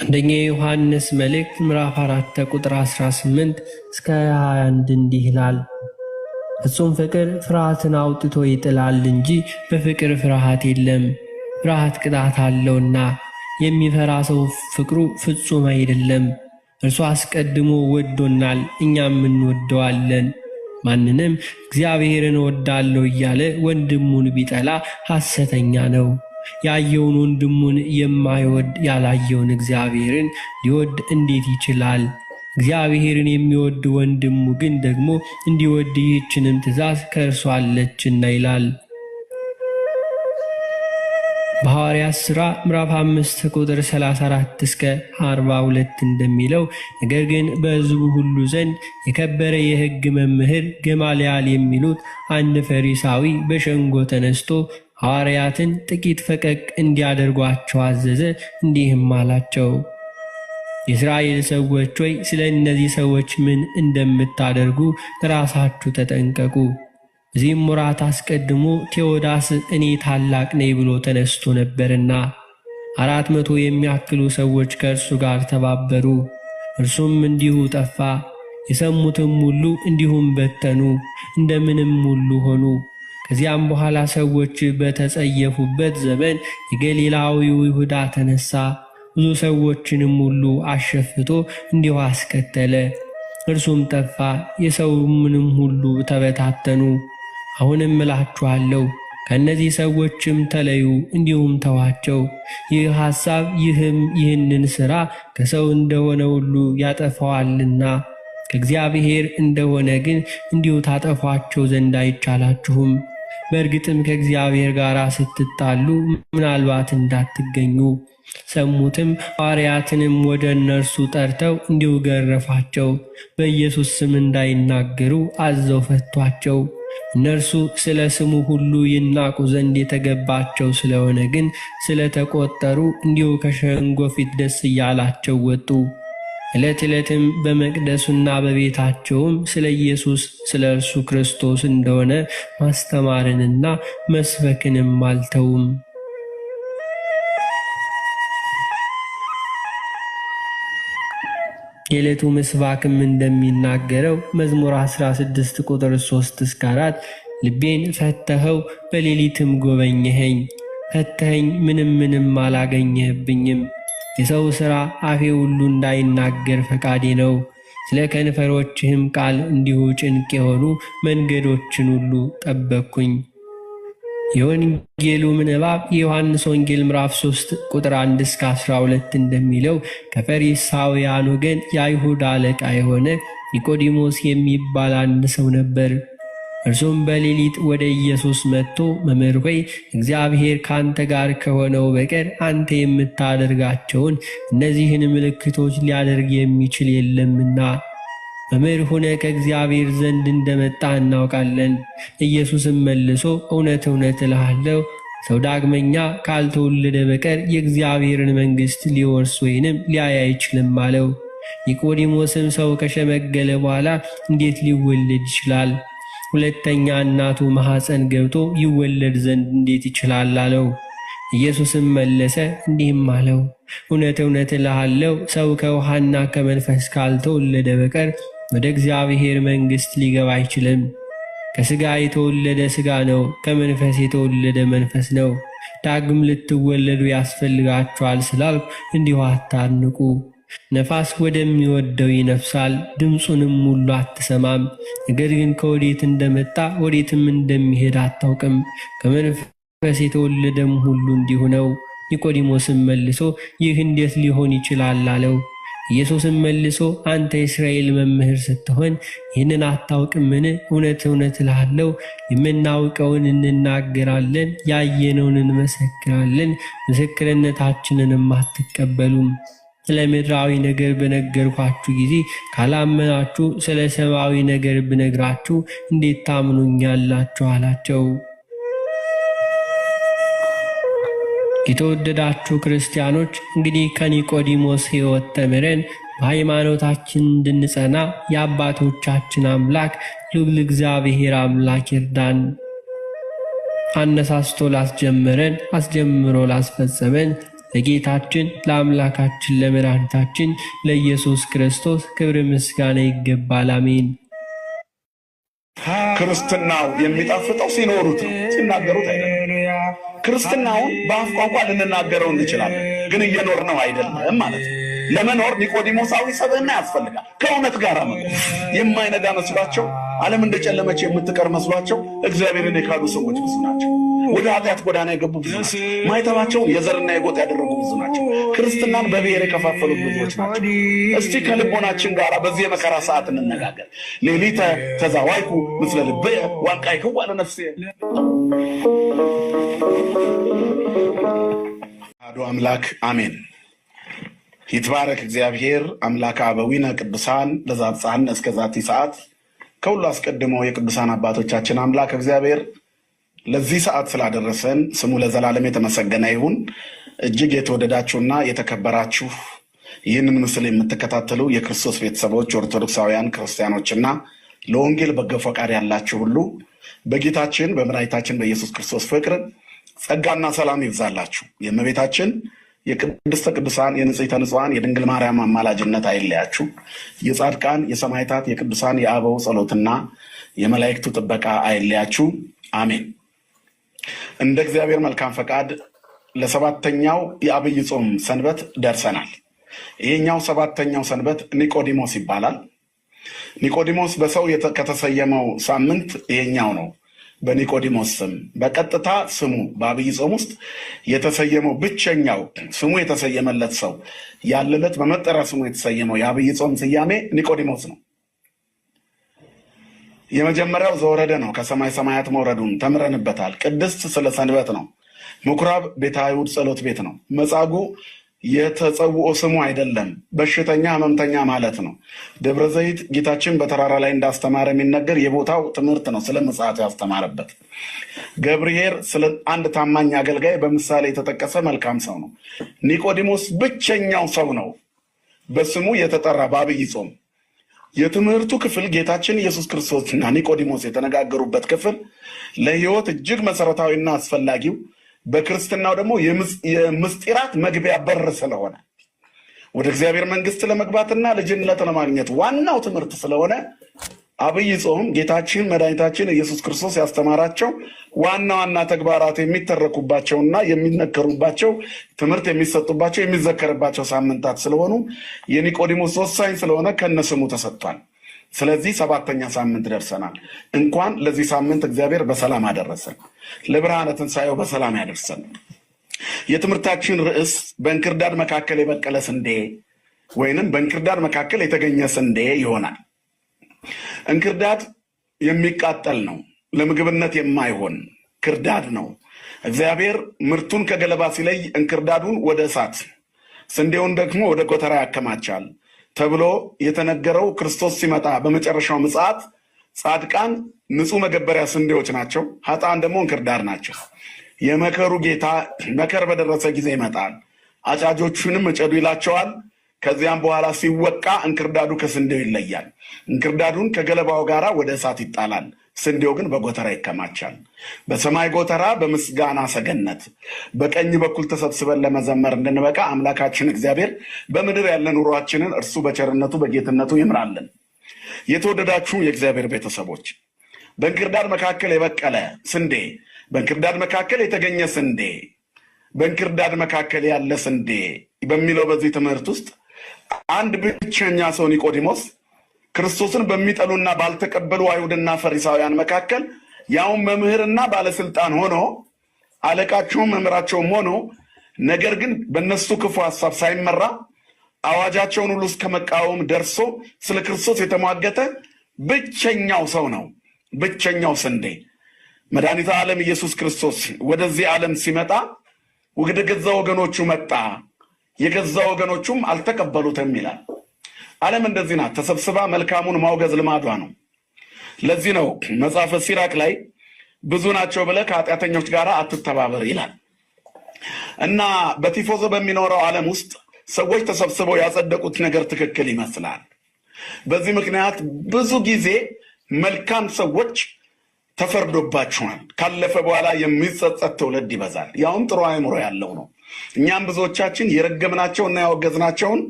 Speaker 1: አንደኛ ዮሐንስ መልእክት ምዕራፍ 4 ቁጥር 18 እስከ 21 እንዲህ ይላል። ፍጹም ፍቅር ፍርሃትን አውጥቶ ይጥላል እንጂ በፍቅር ፍርሃት የለም። ፍርሃት ቅጣት አለውና፣ የሚፈራ ሰው ፍቅሩ ፍጹም አይደለም። እርሱ አስቀድሞ ወዶናል፣ እኛም እንወደዋለን። ማንንም እግዚአብሔርን እወዳለሁ እያለ ወንድሙን ቢጠላ ሐሰተኛ ነው። ያየውን ወንድሙን የማይወድ ያላየውን እግዚአብሔርን ሊወድ እንዴት ይችላል? እግዚአብሔርን የሚወድ ወንድሙ ግን ደግሞ እንዲወድ ይህችንም ትእዛዝ ከእርሱ አለችና ይላል። በሐዋርያት ሥራ ምዕራፍ 5 ቁጥር 34 እስከ 42 እንደሚለው፣ ነገር ግን በሕዝቡ ሁሉ ዘንድ የከበረ የሕግ መምህር ገማልያል የሚሉት አንድ ፈሪሳዊ በሸንጎ ተነስቶ ሐዋርያትን ጥቂት ፈቀቅ እንዲያደርጓቸው አዘዘ። እንዲህም አላቸው፣ የእስራኤል ሰዎች ሆይ ስለ እነዚህ ሰዎች ምን እንደምታደርጉ ራሳችሁ ተጠንቀቁ። እዚህም ወራት አስቀድሞ ቴዎዳስ እኔ ታላቅ ነኝ ብሎ ተነስቶ ነበርና 400 የሚያክሉ ሰዎች ከእርሱ ጋር ተባበሩ። እርሱም እንዲሁ ጠፋ። የሰሙትም ሁሉ እንዲሁም በተኑ፣ እንደምንም ሁሉ ሆኑ። ከዚያም በኋላ ሰዎች በተጸየፉበት ዘመን የገሊላዊው ይሁዳ ተነሳ። ብዙ ሰዎችንም ሁሉ አሸፍቶ እንዲሁ አስከተለ። እርሱም ጠፋ፣ የሰውንም ሁሉ ተበታተኑ። አሁንም እላችኋለሁ ከእነዚህ ሰዎችም ተለዩ፣ እንዲሁም ተዋቸው። ይህ ሐሳብ ይህንን ሥራ ከሰው እንደሆነ ሁሉ ያጠፋዋልና ከእግዚአብሔር እንደሆነ ግን እንዲሁ ታጠፏቸው ዘንድ አይቻላችሁም። በእርግጥም ከእግዚአብሔር ጋር ስትጣሉ ምናልባት እንዳትገኙ። ሰሙትም። ሐዋርያትንም ወደ እነርሱ ጠርተው እንዲሁ ገረፋቸው። በኢየሱስ ስም እንዳይናገሩ አዘው ፈቷቸው። እነርሱ ስለ ስሙ ሁሉ ይናቁ ዘንድ የተገባቸው ስለሆነ ግን ስለተቆጠሩ እንዲሁ ከሸንጎ ፊት ደስ እያላቸው ወጡ። ዕለት ዕለትም በመቅደሱና በቤታቸውም ስለ ኢየሱስ ስለ እርሱ ክርስቶስ እንደሆነ ማስተማርንና መስበክንም አልተውም። የዕለቱ ምስባክም እንደሚናገረው መዝሙር 16 ቁጥር 3-4 ልቤን ፈተኸው በሌሊትም ጎበኘኸኝ፣ ፈተኸኝ ምንም አላገኘህብኝም። የሰው ሥራ አፌ ሁሉ እንዳይናገር ፈቃዴ ነው። ስለ ከንፈሮችህም ቃል እንዲሁ ጭንቅ የሆኑ መንገዶችን ሁሉ ጠበቅኩኝ። የወንጌሉ ምንባብ የዮሐንስ ወንጌል ምዕራፍ 3 ቁጥር 1-12 እንደሚለው ከፈሪሳውያን ወገን የአይሁድ አለቃ የሆነ ኒቆዲሞስ የሚባል አንድ ሰው ነበር። እርሱም በሌሊት ወደ ኢየሱስ መጥቶ መምህር ሆይ እግዚአብሔር ካንተ ጋር ከሆነው በቀር አንተ የምታደርጋቸውን እነዚህን ምልክቶች ሊያደርግ የሚችል የለምና መምህር ሆነ ከእግዚአብሔር ዘንድ እንደመጣ እናውቃለን። ኢየሱስም መልሶ እውነት እልሃለሁ ሰው ዳግመኛ ካልተወለደ በቀር የእግዚአብሔርን መንግሥት ሊወርስ ወይንም ሊያይ አይችልም አለው። ኒቆዲሞስም ሰው ከሸመገለ በኋላ እንዴት ሊወለድ ይችላል? ሁለተኛ እናቱ ማኅፀን ገብቶ ይወለድ ዘንድ እንዴት ይችላል አለው። ኢየሱስም መለሰ እንዲህም አለው፣ እውነት እልሃለሁ ሰው ከውሃና ከመንፈስ ካልተወለደ በቀር ወደ እግዚአብሔር መንግሥት ሊገባ አይችልም። ከሥጋ የተወለደ ሥጋ ነው፣ ከመንፈስ የተወለደ መንፈስ ነው። ዳግም ልትወለዱ ያስፈልጋችኋል ስላልኩ እንዲሁ አታድንቁ። ነፋስ ወደሚወደው ይነፍሳል፣ ድምፁንም ሁሉ አትሰማም። ነገር ግን ከወዴት እንደመጣ ወዴትም እንደሚሄድ አታውቅም። ከመንፈስ የተወለደም ሁሉ እንዲሁ ነው። ኒቆዲሞስም መልሶ ይህ እንዴት ሊሆን ይችላል አለው። ኢየሱስም መልሶ አንተ የእስራኤል መምህር ስትሆን ይህንን አታውቅምን? እውነት እልሃለሁ የምናውቀውን እንናገራለን፣ ያየነውን እንመሰክራለን፣ ምስክርነታችንንም አትቀበሉም። ስለ ምድራዊ ነገር በነገርኳችሁ ጊዜ ካላመናችሁ ስለ ሰማያዊ ነገር ብነግራችሁ እንዴት ታምኑኛላችሁ? አላቸው። የተወደዳችሁ ክርስቲያኖች እንግዲህ ከኒቆዲሞስ ሕይወት ተምረን በሃይማኖታችን እንድንጸና የአባቶቻችን አምላክ ልዑል እግዚአብሔር አምላክ ይርዳን። አነሳስቶ ላስጀመረን አስጀምሮ ላስፈጸመን ለጌታችን ለአምላካችን ለመድኃኒታችን ለኢየሱስ ክርስቶስ ክብር ምስጋና ይገባል። አሜን።
Speaker 2: ክርስትናው የሚጣፍጠው ሲኖሩት ነው፣ ሲናገሩት አይደለም። ክርስትናውን በአፍ ቋንቋ ልንናገረው እንችላለን፣ ግን እየኖርነው አይደለም ማለት ነው። ለመኖር ኒቆዲሞሳዊ ሰብዕና ያስፈልጋል። ከእውነት ጋር መኖር የማይነጋ መስሏቸው፣ ዓለም እንደጨለመች የምትቀር መስሏቸው እግዚአብሔርን የካዱ ሰዎች ብዙ ናቸው። ወደ ኃጢአት ጎዳና የገቡ ብዙ ናቸው። ማይተባቸውን የዘርና የጎጥ ያደረጉ ብዙ ናቸው። ክርስትናን በብሔር የከፋፈሉ ብዙዎች ናቸው። እስቲ ከልቦናችን ጋር በዚህ የመከራ ሰዓት እንነጋገር። ሌሊተ ተዛዋይኩ ምስለ ልብየ ዋንቃይክዋ ለነፍሴ። አሐዱ አምላክ አሜን። ይትባረክ እግዚአብሔር አምላከ አበዊነ ቅዱሳን ለዘአብጽሐነ እስከ ዛቲ ሰዓት። ከሁሉ አስቀድሞ የቅዱሳን አባቶቻችን አምላክ እግዚአብሔር ለዚህ ሰዓት ስላደረሰን ስሙ ለዘላለም የተመሰገነ ይሁን። እጅግ የተወደዳችሁና የተከበራችሁ ይህንን ምስል የምትከታተሉ የክርስቶስ ቤተሰቦች ኦርቶዶክሳውያን ክርስቲያኖችና ለወንጌል በጎ ፈቃድ ያላችሁ ሁሉ በጌታችን በመድኃኒታችን በኢየሱስ ክርስቶስ ፍቅር ጸጋና ሰላም ይብዛላችሁ። የእመቤታችን የቅድስተ ቅዱሳን የንጽሕተ ንጹሐን የድንግል ማርያም አማላጅነት አይለያችሁ። የጻድቃን የሰማዕታት የቅዱሳን የአበው ጸሎትና የመላእክቱ ጥበቃ አይለያችሁ። አሜን። እንደ እግዚአብሔር መልካም ፈቃድ ለሰባተኛው የአብይ ጾም ሰንበት ደርሰናል። ይሄኛው ሰባተኛው ሰንበት ኒቆዲሞስ ይባላል። ኒቆዲሞስ በሰው ከተሰየመው ሳምንት ይሄኛው ነው። በኒቆዲሞስ ስም በቀጥታ ስሙ በአብይ ጾም ውስጥ የተሰየመው ብቸኛው ስሙ የተሰየመለት ሰው ያለለት በመጠሪያ ስሙ የተሰየመው የአብይ ጾም ስያሜ ኒቆዲሞስ ነው። የመጀመሪያው ዘወረደ ነው። ከሰማይ ሰማያት መውረዱን ተምረንበታል። ቅድስት ስለ ሰንበት ነው። ምኩራብ ቤተ አይሁድ ጸሎት ቤት ነው። መጻጉዕ የተጸውኦ ስሙ አይደለም፣ በሽተኛ ህመምተኛ ማለት ነው። ደብረ ዘይት ጌታችን በተራራ ላይ እንዳስተማረ የሚነገር የቦታው ትምህርት ነው። ስለ ምጽአቱ ያስተማረበት ገብርኄር ስለ አንድ ታማኝ አገልጋይ በምሳሌ የተጠቀሰ መልካም ሰው ነው። ኒቆዲሞስ ብቸኛው ሰው ነው በስሙ የተጠራ በአብይ ጾም። የትምህርቱ ክፍል ጌታችን ኢየሱስ ክርስቶስና ኒቆዲሞስ የተነጋገሩበት ክፍል ለህይወት እጅግ መሰረታዊና አስፈላጊው በክርስትናው ደግሞ የምስጢራት መግቢያ በር ስለሆነ ወደ እግዚአብሔር መንግስት ለመግባትና ልጅነት ለማግኘት ዋናው ትምህርት ስለሆነ አብይ ጾም ጌታችን መድኃኒታችን ኢየሱስ ክርስቶስ ያስተማራቸው ዋና ዋና ተግባራት የሚተረኩባቸውና የሚነገሩባቸው ትምህርት የሚሰጡባቸው የሚዘከርባቸው ሳምንታት ስለሆኑ የኒቆዲሞስ ወሳኝ ስለሆነ ከነስሙ ተሰጥቷል። ስለዚህ 7ኛ ሳምንት ደርሰናል። እንኳን ለዚህ ሳምንት እግዚአብሔር በሰላም አደረሰን። ለብርሃነ ትንሣኤው በሰላም ያደርሰን። የትምህርታችን ርዕስ በእንክርዳድ መካከል የበቀለ ስንዴ ወይንም በእንክርዳድ መካከል የተገኘ ስንዴ ይሆናል። እንክርዳድ የሚቃጠል ነው፣ ለምግብነት የማይሆን ክርዳድ ነው። እግዚአብሔር ምርቱን ከገለባ ሲለይ እንክርዳዱን ወደ እሳት ስንዴውን ደግሞ ወደ ጎተራ ያከማቻል ተብሎ የተነገረው ክርስቶስ ሲመጣ በመጨረሻው ምጽአት ጻድቃን ንጹህ መገበሪያ ስንዴዎች ናቸው፣ ኃጥአን ደግሞ እንክርዳድ ናቸው። የመከሩ ጌታ መከር በደረሰ ጊዜ ይመጣል፣ አጫጆቹንም እጨዱ ይላቸዋል። ከዚያም በኋላ ሲወቃ እንክርዳዱ ከስንዴው ይለያል። እንክርዳዱን ከገለባው ጋር ወደ እሳት ይጣላል፣ ስንዴው ግን በጎተራ ይከማቻል። በሰማይ ጎተራ በምስጋና ሰገነት በቀኝ በኩል ተሰብስበን ለመዘመር እንድንበቃ አምላካችን እግዚአብሔር በምድር ያለ ኑሯችንን እርሱ በቸርነቱ በጌትነቱ ይምራልን። የተወደዳችሁ የእግዚአብሔር ቤተሰቦች በእንክርዳድ መካከል የበቀለ ስንዴ፣ በእንክርዳድ መካከል የተገኘ ስንዴ፣ በእንክርዳድ መካከል ያለ ስንዴ በሚለው በዚህ ትምህርት ውስጥ አንድ ብቸኛ ሰው ኒቆዲሞስ ክርስቶስን በሚጠሉና ባልተቀበሉ አይሁድና ፈሪሳውያን መካከል ያውም መምህርና ባለስልጣን ሆኖ አለቃቸውም መምህራቸውም ሆኖ ነገር ግን በእነሱ ክፉ ሀሳብ ሳይመራ አዋጃቸውን ሁሉ እስከ መቃወም ደርሶ ስለ ክርስቶስ የተሟገተ ብቸኛው ሰው ነው። ብቸኛው ስንዴ መድኃኒተ ዓለም ኢየሱስ ክርስቶስ ወደዚህ ዓለም ሲመጣ ወደ ገዛ ወገኖቹ መጣ፣ የገዛ ወገኖቹም አልተቀበሉትም ይላል። ዓለም እንደዚህ ናት፣ ተሰብስባ መልካሙን ማውገዝ ልማዷ ነው። ለዚህ ነው መጽሐፈ ሲራክ ላይ ብዙ ናቸው ብለህ ከኃጢአተኞች ጋር አትተባበር ይላል። እና በቲፎዞ በሚኖረው ዓለም ውስጥ ሰዎች ተሰብስበው ያጸደቁት ነገር ትክክል ይመስላል። በዚህ ምክንያት ብዙ ጊዜ መልካም ሰዎች ተፈርዶባቸዋል። ካለፈ በኋላ የሚጸጸት ትውልድ ይበዛል። ያውም ጥሩ አእምሮ ያለው ነው። እኛም ብዙዎቻችን የረገምናቸው እና ያወገዝናቸውን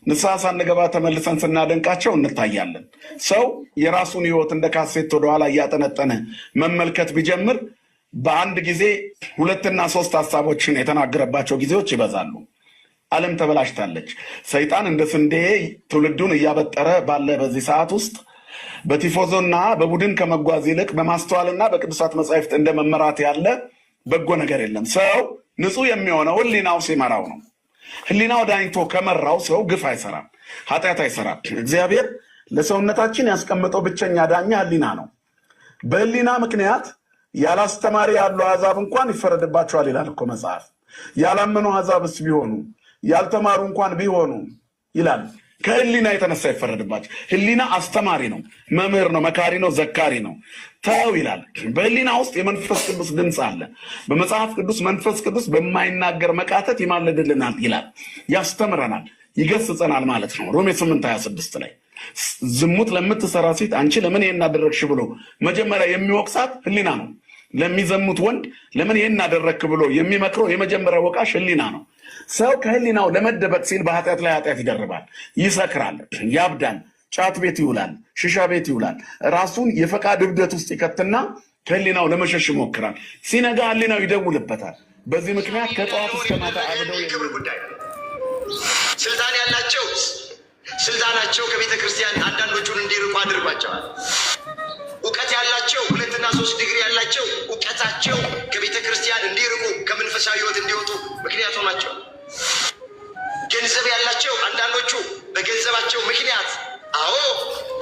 Speaker 2: ንስሐ ሳንገባ ተመልሰን ስናደንቃቸው እንታያለን። ሰው የራሱን ሕይወት እንደ ካሴት ወደኋላ እያጠነጠነ መመልከት ቢጀምር በአንድ ጊዜ 2 እና 3 ሀሳቦችን የተናገረባቸው ጊዜዎች ይበዛሉ። ዓለም ተበላሽታለች። ሰይጣን እንደ ስንዴ ትውልዱን እያበጠረ ባለ በዚህ ሰዓት ውስጥ በቲፎዞና በቡድን ከመጓዝ ይልቅ በማስተዋልና በቅዱሳት መጻሕፍት እንደ መመራት ያለ በጎ ነገር የለም። ሰው ንጹህ የሚሆነው ህሊናው ሲመራው ነው። ህሊናው ዳኝቶ ከመራው ሰው ግፍ አይሰራም፣ ኃጢአት አይሰራም። እግዚአብሔር ለሰውነታችን ያስቀመጠው ብቸኛ ዳኛ ህሊና ነው። በህሊና ምክንያት ያላስተማሪ ያሉ አሕዛብ እንኳን ይፈረድባቸዋል ይላል እኮ መጽሐፍ። ያላመኑ አሕዛብስ ቢሆኑ ያልተማሩ እንኳን ቢሆኑ ይላል ከህሊና የተነሳ ይፈረድባቸው። ህሊና አስተማሪ ነው፣ መምህር ነው፣ መካሪ ነው፣ ዘካሪ ነው። ተው ይላል። በህሊና ውስጥ የመንፈስ ቅዱስ ድምፅ አለ። በመጽሐፍ ቅዱስ መንፈስ ቅዱስ በማይናገር መቃተት ይማልድልናል ይላል፣ ያስተምረናል፣ ይገስጸናል ማለት ነው። ሮሜ 8:26 ላይ ዝሙት ለምትሰራ ሴት አንቺ ለምን ይሄን አደረግሽ ብሎ መጀመሪያ የሚወቅሳት ህሊና ነው። ለሚዘሙት ወንድ ለምን ይሄን አደረግክ ብሎ የሚመክረው የመጀመሪያ ወቃሽ ህሊና ነው። ሰው ከህሊናው ለመደበቅ ሲል በኃጢአት ላይ ኃጢአት ይደርባል፣ ይሰክራል፣ ያብዳል፣ ጫት ቤት ይውላል፣ ሽሻ ቤት ይውላል። ራሱን የፈቃድ እብደት ውስጥ ይከትና ከህሊናው ለመሸሽ ይሞክራል። ሲነጋ ህሊናው ይደውልበታል። በዚህ ምክንያት ከጠዋት እስከ ማታ አብደው
Speaker 3: ስልጣን ያላቸው ስልጣናቸው ከቤተ ክርስቲያን አንዳንዶቹን እንዲርቁ አድርጓቸዋል። እውቀት ያላቸው 2 እና 3 ዲግሪ ያላቸው እውቀታቸው ከቤተ ክርስቲያን እንዲርቁ ከመንፈሳዊ ህይወት እንዲወጡ ምክንያት ሆናቸው። ገንዘብ ያላቸው አንዳንዶቹ በገንዘባቸው ምክንያት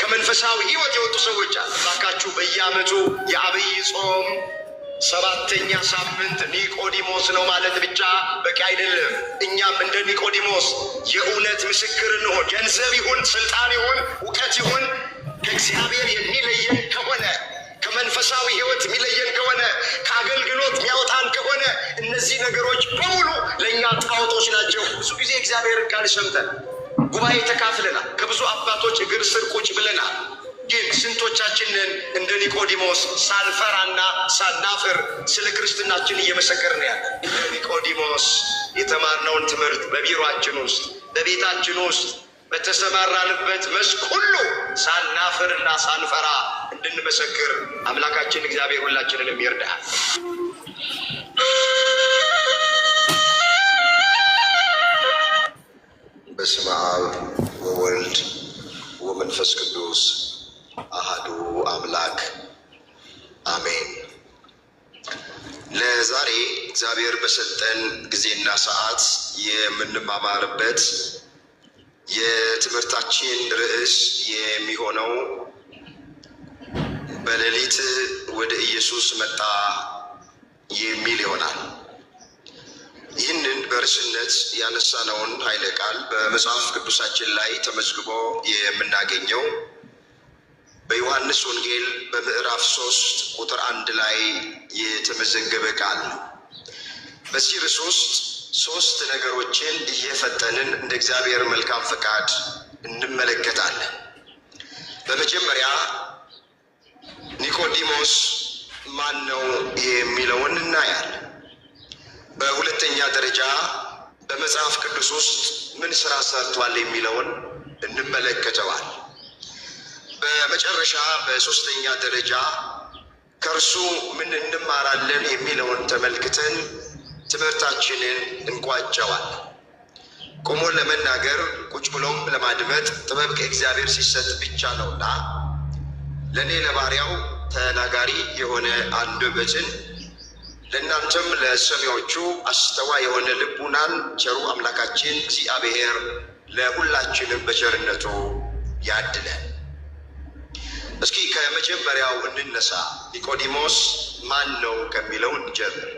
Speaker 3: ከመንፈሳዊ ህይወት የወጡ ሰዎች አሉ። እባካችሁ በየዓመቱ የአብይ ጾም 7ኛ ሳምንት ኒቆዲሞስ ነው ማለት ብቻ በቂ አይደለም። እኛም እንደ ኒቆዲሞስ የእውነት ምስክር እንሆን። ገንዘብ ይሁን ስልጣን ይሁን እውቀት ይሁን ከእግዚአብሔር የሚለየን ከሆነ ከመንፈሳዊ ሕይወት የሚለየን ከሆነ ከአገልግሎት የሚያወጣን ከሆነ እነዚህ ነገሮች በሙሉ ለእኛ ጣዖቶች ናቸው። ብዙ ጊዜ እግዚአብሔርን ቃል ሰምተን ጉባኤ ተካፍለናል። ከብዙ አባቶች እግር ስር ቁጭ ብለናል። ግን ስንቶቻችንን እንደ ኒቆዲሞስ ሳንፈራና ሳናፍር ስለ ክርስትናችን እየመሰከርን ያለ? እንደ ኒቆዲሞስ የተማርነውን ትምህርት በቢሮአችን ውስጥ በቤታችን ውስጥ በተሰማራንበት መስክ ሁሉ ሳናፍርና ሳንፈራ እንድንመሰክር አምላካችን እግዚአብሔር ሁላችንንም ይርዳል። በስመ አብ ወወልድ ወመንፈስ ቅዱስ አሃዱ አምላክ አሜን። ለዛሬ እግዚአብሔር በሰጠን ጊዜና ሰዓት የምንማማርበት የትምህርታችን ርዕስ የሚሆነው በሌሊት ወደ ኢየሱስ መጣ የሚል ይሆናል። ይህንን በርዕስነት ያነሳነውን ኃይለ ቃል በመጽሐፍ ቅዱሳችን ላይ ተመዝግቦ የምናገኘው በዮሐንስ ወንጌል በምዕራፍ 3 ቁጥር 1 ላይ የተመዘገበ ቃል ነው። በዚህ ርዕስ ውስጥ 3 ነገሮችን እየፈጠንን እንደ እግዚአብሔር መልካም ፈቃድ እንመለከታለን። በመጀመሪያ ኒቆዲሞስ ማን ነው የሚለውን እናያለን። በሁለተኛ ደረጃ በመጽሐፍ ቅዱስ ውስጥ ምን ስራ ሰርቷል የሚለውን እንመለከተዋል። በመጨረሻ በሶስተኛ ደረጃ ከእርሱ ምን እንማራለን የሚለውን ተመልክተን ትምህርታችንን እንቋጨዋል። ቆሞ ለመናገር ቁጭ ብሎም ለማድመጥ ጥበብ ከእግዚአብሔር ሲሰጥ ብቻ ነውና ለእኔ ለባሪያው ተናጋሪ የሆነ አንደበትን ለእናንተም ለሰሚዎቹ አስተዋይ የሆነ ልቡናን ቸሩ አምላካችን እግዚአብሔር ለሁላችንም በቸርነቱ ያድለን። እስኪ ከመጀመሪያው እንነሳ። ኒቆዲሞስ ማን ነው ከሚለው እንጀምር።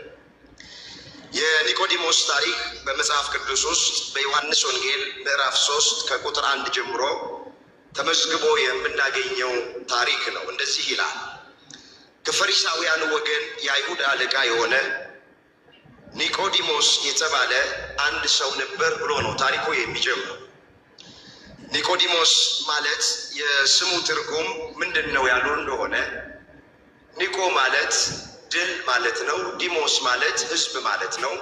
Speaker 3: የኒቆዲሞስ ታሪክ በመጽሐፍ ቅዱስ ውስጥ በዮሐንስ ወንጌል ምዕራፍ 3 ከቁጥር 1 ጀምሮ ተመዝግቦ የምናገኘው ታሪክ ነው። እንደዚህ ይላል። ከፈሪሳውያን ወገን የአይሁድ አለቃ የሆነ ኒቆዲሞስ የተባለ አንድ ሰው ነበር ብሎ ነው ታሪኩ የሚጀምረው። ኒቆዲሞስ ማለት የስሙ ትርጉም ምንድን ነው ያሉ እንደሆነ ኒቆ ማለት ድል ማለት ነው። ዲሞስ ማለት ሕዝብ ማለት ነው።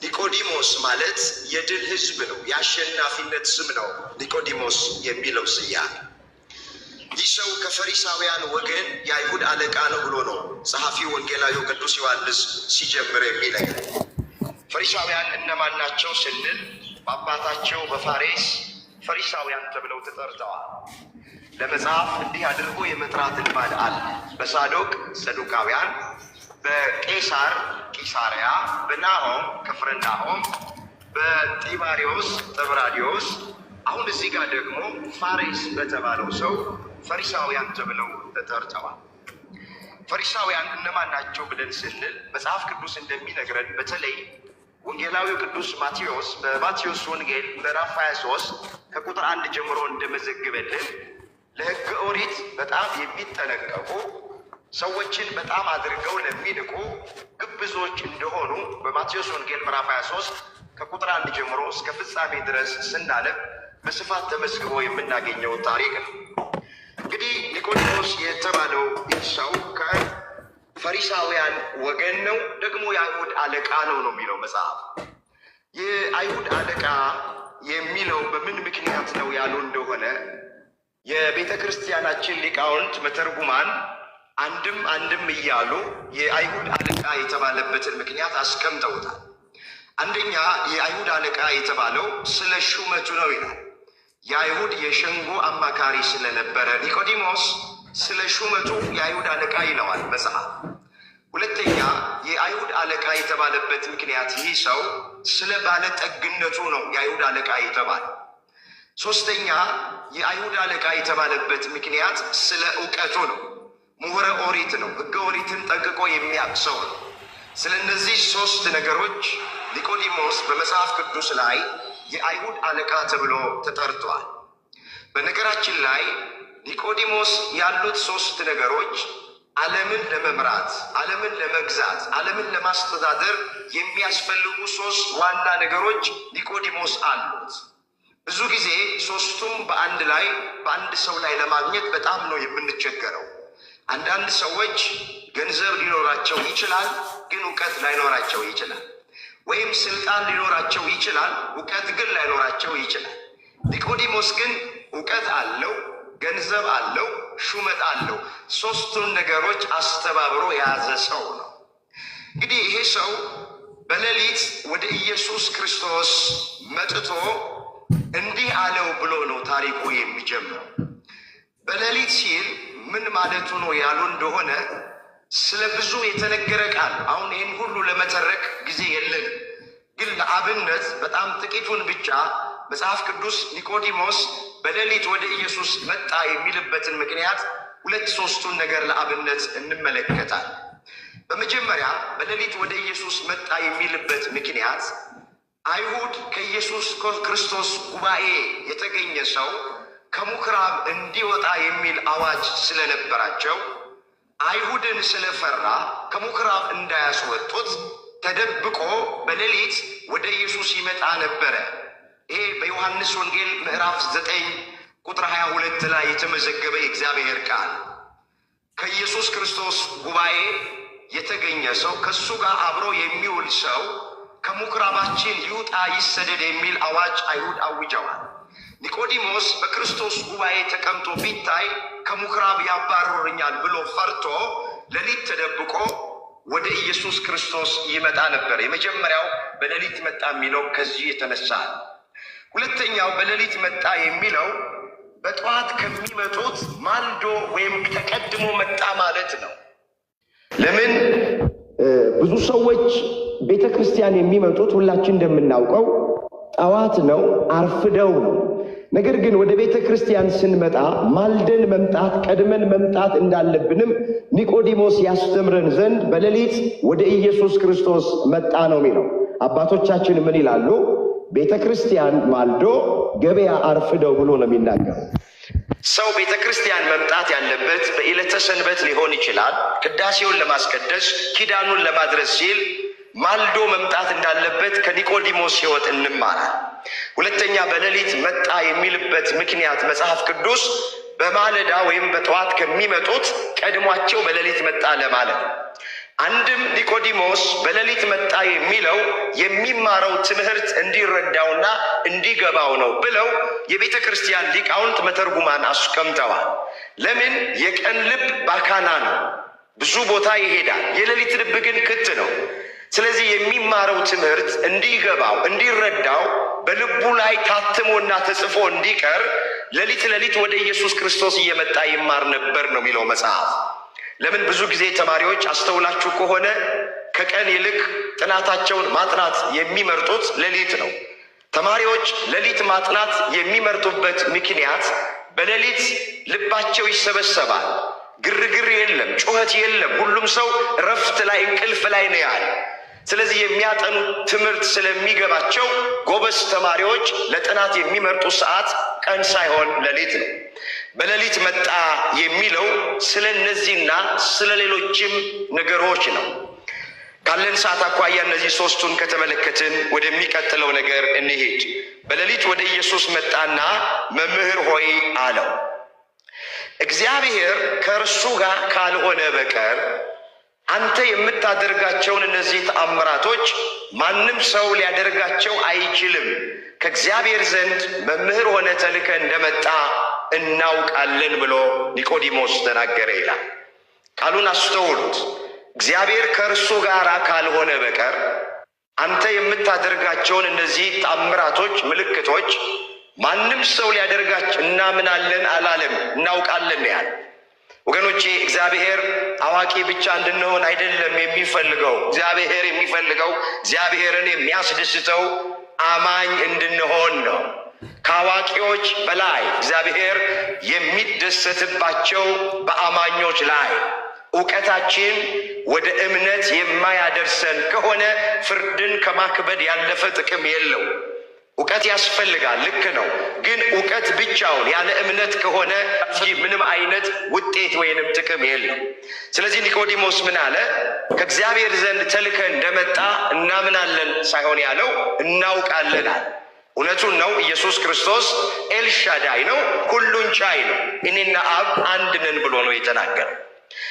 Speaker 3: ኒቆዲሞስ ማለት የድል ሕዝብ ነው። የአሸናፊነት ስም ነው ኒቆዲሞስ የሚለው ስያሜ። ይህ ሰው ከፈሪሳውያን ወገን የአይሁድ አለቃ ነው ብሎ ነው ጸሐፊው ወንጌላዊው ቅዱስ ዮሐንስ ሲጀምር የሚነግር። ፈሪሳውያን እነማን ናቸው ስንል በአባታቸው በፋሬስ ፈሪሳውያን ተብለው ተጠርተዋል። ለመጽሐፍ እንዲህ አድርጎ የመጥራት ልማድ አለ። በሳዶቅ ሰዱቃውያን፣ በቄሳር ቂሳርያ፣ በናሆም ከፍርናሆም፣ በጢባሪዎስ ጥብራዲዮስ፣ አሁን እዚህ ጋር ደግሞ ፋሬስ በተባለው ሰው ፈሪሳውያን ተብለው ተጠርተዋል። ፈሪሳውያን እነማን ናቸው ብለን ስንል መጽሐፍ ቅዱስ እንደሚነግረን በተለይ ወንጌላዊው ቅዱስ ማቴዎስ በማቴዎስ ወንጌል ምዕራፍ 23 ከቁጥር 1 ጀምሮ እንደመዘግበልን ለሕገ ኦሪት በጣም የሚጠነቀቁ ሰዎችን በጣም አድርገው ለሚንቁ ግብዞች እንደሆኑ በማቴዎስ ወንጌል ምዕራፍ 23 ከቁጥር 1 ጀምሮ እስከ ፍጻሜ ድረስ ስናነብ በስፋት ተመዝግቦ የምናገኘው ታሪክ ነው። እንግዲህ ኒቆዲሞስ የተባለው ይህ ሰው ከፈሪሳውያን ወገን ነው፣ ደግሞ የአይሁድ አለቃ ነው የሚለው መጽሐፍ። የአይሁድ አለቃ የሚለው በምን ምክንያት ነው ያሉ እንደሆነ የቤተ ክርስቲያናችን ሊቃውንት መተርጉማን አንድም እያሉ የአይሁድ አለቃ የተባለበትን ምክንያት አስቀምጠውታል። አንደኛ የአይሁድ አለቃ የተባለው ስለ ሹመቱ ነው ይላል። የአይሁድ የሸንጎ አማካሪ ስለነበረ ኒቆዲሞስ ስለ ሹመቱ የአይሁድ አለቃ ይለዋል መጽሐፍ። ሁለተኛ የአይሁድ አለቃ የተባለበት ምክንያት ይህ ሰው ስለ ባለጠግነቱ ነው የአይሁድ አለቃ የተባለ። ሶስተኛ የአይሁድ አለቃ የተባለበት ምክንያት ስለ እውቀቱ ነው። ምሁረ ኦሪት ነው። ሕገ ኦሪትን ጠንቅቆ የሚያውቅ ሰው ነው። ስለ እነዚህ ሶስት ነገሮች ኒቆዲሞስ በመጽሐፍ ቅዱስ ላይ የአይሁድ አለቃ ተብሎ ተጠርቷል። በነገራችን ላይ ኒቆዲሞስ ያሉት ሶስት ነገሮች ዓለምን ለመምራት፣ ዓለምን ለመግዛት፣ ዓለምን ለማስተዳደር የሚያስፈልጉ ሶስት ዋና ነገሮች ኒቆዲሞስ አሉት። ብዙ ጊዜ ሶስቱም በአንድ ላይ በአንድ ሰው ላይ ለማግኘት በጣም ነው የምንቸገረው። አንዳንድ ሰዎች ገንዘብ ሊኖራቸው ይችላል፣ ግን እውቀት ላይኖራቸው ይችላል። ወይም ስልጣን ሊኖራቸው ይችላል፣ እውቀት ግን ላይኖራቸው ይችላል። ኒቆዲሞስ ግን እውቀት አለው፣ ገንዘብ አለው፣ ሹመት አለው። ሶስቱን ነገሮች አስተባብሮ የያዘ ሰው ነው። እንግዲህ ይሄ ሰው በሌሊት ወደ ኢየሱስ ክርስቶስ መጥቶ እንዲህ አለው ብሎ ነው ታሪኩ የሚጀምረው። በሌሊት ሲል ምን ማለቱ ነው ያሉ እንደሆነ ስለ ብዙ የተነገረ ቃል፣ አሁን ይህን ሁሉ ለመተረክ ጊዜ የለንም። ግን ለአብነት በጣም ጥቂቱን ብቻ መጽሐፍ ቅዱስ ኒቆዲሞስ በሌሊት ወደ ኢየሱስ መጣ የሚልበትን ምክንያት ሁለት ሶስቱን ነገር ለአብነት እንመለከታለን። በመጀመሪያ በሌሊት ወደ ኢየሱስ መጣ የሚልበት ምክንያት አይሁድ ከኢየሱስ ክርስቶስ ጉባኤ የተገኘ ሰው ከምኵራብ እንዲወጣ የሚል አዋጅ ስለነበራቸው አይሁድን ስለፈራ ከምኵራብ እንዳያስወጡት ተደብቆ በሌሊት ወደ ኢየሱስ ይመጣ ነበረ። ይሄ በዮሐንስ ወንጌል ምዕራፍ 9 ቁጥር 22 ላይ የተመዘገበ የእግዚአብሔር ቃል። ከኢየሱስ ክርስቶስ ጉባኤ የተገኘ ሰው፣ ከሱ ጋር አብሮ የሚውል ሰው ከምኵራባችን ይውጣ ይሰደድ የሚል አዋጅ አይሁድ አውጀዋል። ኒቆዲሞስ በክርስቶስ ጉባኤ ተቀምጦ ቢታይ ከምኵራብ ያባርሩኛል ብሎ ፈርቶ ሌሊት ተደብቆ ወደ ኢየሱስ ክርስቶስ ይመጣ ነበር። የመጀመሪያው በሌሊት መጣ የሚለው ከዚህ የተነሳ። ሁለተኛው በሌሊት መጣ የሚለው በጠዋት ከሚመጡት ማልዶ ወይም ተቀድሞ መጣ ማለት ነው። ለምን ብዙ ሰዎች ቤተ ክርስቲያን የሚመጡት ሁላችን እንደምናውቀው ጠዋት ነው፣ አርፍደው ነው። ነገር ግን ወደ ቤተ ክርስቲያን ስንመጣ ማልደን መምጣት፣ ቀድመን መምጣት እንዳለብንም ኒቆዲሞስ ያስተምረን ዘንድ በሌሊት ወደ ኢየሱስ ክርስቶስ መጣ ነው የሚለው። አባቶቻችን ምን ይላሉ? ቤተ ክርስቲያን ማልዶ ገበያ አርፍደው ብሎ ነው የሚናገረው። ሰው ቤተ ክርስቲያን መምጣት ያለበት በዕለተ ሰንበት ሊሆን ይችላል። ቅዳሴውን ለማስቀደስ ኪዳኑን ለማድረስ ሲል ማልዶ መምጣት እንዳለበት ከኒቆዲሞስ ሕይወት እንማራል። ሁለተኛ በሌሊት መጣ የሚልበት ምክንያት መጽሐፍ ቅዱስ በማለዳ ወይም በጠዋት ከሚመጡት ቀድሟቸው በሌሊት መጣ ለማለት ነው። አንድም ኒቆዲሞስ በሌሊት መጣ የሚለው የሚማረው ትምህርት እንዲረዳውና እንዲገባው ነው ብለው የቤተ ክርስቲያን ሊቃውንት መተርጉማን አስቀምጠዋል። ለምን? የቀን ልብ ባካና ነው፣ ብዙ ቦታ ይሄዳል። የሌሊት ልብ ግን ክት ነው። ስለዚህ የሚማረው ትምህርት እንዲገባው እንዲረዳው በልቡ ላይ ታትሞና ተጽፎ እንዲቀር ሌሊት ወደ ኢየሱስ ክርስቶስ እየመጣ ይማር ነበር ነው የሚለው መጽሐፍ። ለምን? ብዙ ጊዜ ተማሪዎች አስተውላችሁ ከሆነ ከቀን ይልቅ ጥናታቸውን ማጥናት የሚመርጡት ሌሊት ነው። ተማሪዎች ሌሊት ማጥናት የሚመርጡበት ምክንያት በሌሊት ልባቸው ይሰበሰባል። ግርግር የለም፣ ጩኸት የለም። ሁሉም ሰው እረፍት ላይ እንቅልፍ ላይ ነው ያለ። ስለዚህ የሚያጠኑት ትምህርት ስለሚገባቸው ጎበዝ ተማሪዎች ለጥናት የሚመርጡ ሰዓት ቀን ሳይሆን ሌሊት ነው። በሌሊት መጣ የሚለው ስለ እነዚህና ስለ ሌሎችም ነገሮች ነው። ካለን ሰዓት አኳያ እነዚህ ሶስቱን ከተመለከትን ወደሚቀጥለው ነገር እንሄድ። በሌሊት ወደ ኢየሱስ መጣና መምህር ሆይ አለው። እግዚአብሔር ከእርሱ ጋር ካልሆነ በቀር አንተ የምታደርጋቸውን እነዚህ ተአምራቶች ማንም ሰው ሊያደርጋቸው አይችልም። ከእግዚአብሔር ዘንድ መምህር ሆነ ተልከ እንደመጣ እናውቃለን ብሎ ኒቆዲሞስ ተናገረ ይላል። ቃሉን አስተውሉት። እግዚአብሔር ከእርሱ ጋር ካልሆነ በቀር አንተ የምታደርጋቸውን እነዚህ ተአምራቶች፣ ምልክቶች ማንም ሰው ሊያደርጋቸው እናምናለን አላለም፣ እናውቃለን ያለ። ወገኖቼ እግዚአብሔር አዋቂ ብቻ እንድንሆን አይደለም የሚፈልገው። እግዚአብሔር የሚፈልገው እግዚአብሔርን የሚያስደስተው አማኝ እንድንሆን ነው። ከአዋቂዎች በላይ እግዚአብሔር የሚደሰትባቸው በአማኞች ላይ እውቀታችን ወደ እምነት የማያደርሰን ከሆነ ፍርድን ከማክበድ ያለፈ ጥቅም የለው። እውቀት ያስፈልጋል፣ ልክ ነው። ግን እውቀት ብቻውን ያለ እምነት ከሆነ ምንም አይነት ውጤት ወይንም ጥቅም የለው። ስለዚህ ኒቆዲሞስ ምን አለ? ከእግዚአብሔር ዘንድ ተልከን እንደመጣ እናምናለን ሳይሆን ያለው እናውቃለን አለ። እውነቱን ነው። ኢየሱስ ክርስቶስ ኤልሻዳይ ነው፣ ሁሉን ቻይ ነው። እኔና አብ አንድ ነን ብሎ ነው የተናገረው።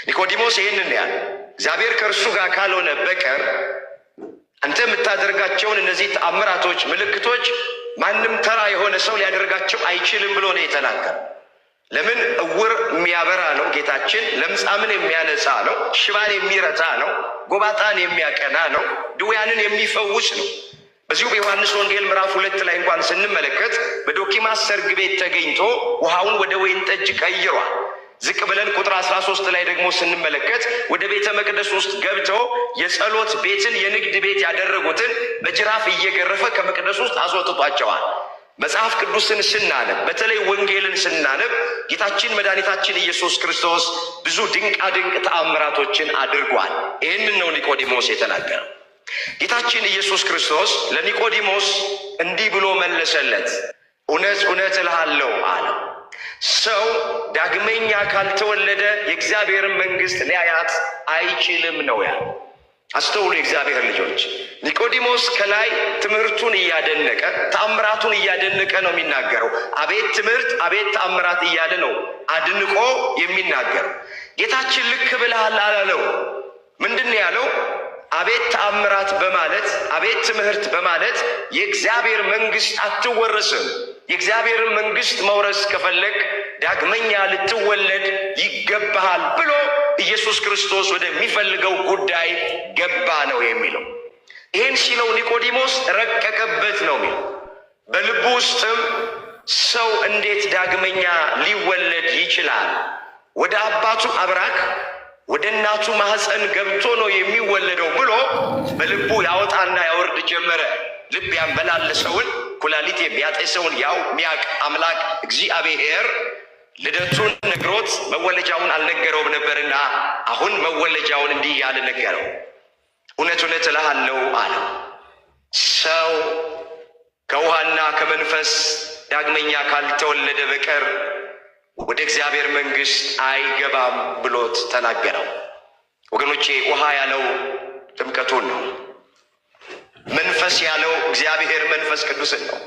Speaker 3: ኒቆዲሞስ ይህንን ያለ እግዚአብሔር ከእርሱ ጋር ካልሆነ በቀር አንተ የምታደርጋቸውን እነዚህ ተአምራቶች፣ ምልክቶች ማንም ተራ የሆነ ሰው ሊያደርጋቸው አይችልም ብሎ ነው የተናገረው። ለምን? እውር የሚያበራ ነው ጌታችን፣ ለምጻምን የሚያነጻ ነው፣ ሽባን የሚረታ ነው፣ ጎባጣን የሚያቀና ነው፣ ድውያንን የሚፈውስ ነው። በዚሁ በዮሐንስ ወንጌል ምዕራፍ 2 ላይ እንኳን ስንመለከት በዶኪማስ ሰርግ ቤት ተገኝቶ ውሃውን ወደ ወይን ጠጅ ቀይሯል። ዝቅ ብለን ቁጥር 13 ላይ ደግሞ ስንመለከት ወደ ቤተ መቅደስ ውስጥ ገብተው የጸሎት ቤትን የንግድ ቤት ያደረጉትን በጅራፍ እየገረፈ ከመቅደስ ውስጥ አስወጥቷቸዋል። መጽሐፍ ቅዱስን ስናነብ፣ በተለይ ወንጌልን ስናነብ ጌታችን መድኃኒታችን ኢየሱስ ክርስቶስ ብዙ ድንቃ ድንቅ ተአምራቶችን አድርጓል። ይህንን ነው ኒቆዲሞስ የተናገረው። ጌታችን ኢየሱስ ክርስቶስ ለኒቆዲሞስ እንዲህ ብሎ መለሰለት። እውነት እውነት እልሃለሁ አለ፣ ሰው ዳግመኛ ካልተወለደ የእግዚአብሔርን መንግሥት ሊያያት አይችልም ነው ያለ። አስተውሉ የእግዚአብሔር ልጆች። ኒቆዲሞስ ከላይ ትምህርቱን እያደነቀ ተአምራቱን እያደነቀ ነው የሚናገረው። አቤት ትምህርት፣ አቤት ተአምራት እያለ ነው አድንቆ የሚናገረው። ጌታችን ልክ ብለሃል አላለው። ምንድን ነው ያለው? አቤት ተአምራት በማለት አቤት ትምህርት በማለት የእግዚአብሔር መንግሥት አትወረስም። የእግዚአብሔርን መንግሥት መውረስ ከፈለግ ዳግመኛ ልትወለድ ይገባሃል ብሎ ኢየሱስ ክርስቶስ ወደሚፈልገው ጉዳይ ገባ ነው የሚለው። ይህን ሲለው ኒቆዲሞስ ረቀቀበት ነው የሚለው። በልቡ ውስጥም ሰው እንዴት ዳግመኛ ሊወለድ ይችላል? ወደ አባቱ አብራክ ወደ እናቱ ማህፀን ገብቶ ነው የሚወለደው ብሎ በልቡ ያወጣና ያወርድ ጀመረ። ልብ ያመላለሰውን ኩላሊት የሚያጤሰውን ያው ሚያቅ አምላክ እግዚአብሔር ልደቱን ነግሮት መወለጃውን አልነገረውም ነበርና አሁን መወለጃውን እንዲህ ያለ ነገረው። እውነት እውነት እልሃለሁ አለ፣ ሰው ከውሃና ከመንፈስ ዳግመኛ ካልተወለደ በቀር ወደ እግዚአብሔር መንግሥት አይገባም ብሎት ተናገረው። ወገኖቼ፣ ውሃ ያለው ጥምቀቱን ነው። መንፈስ ያለው እግዚአብሔር መንፈስ ቅዱስን ነው።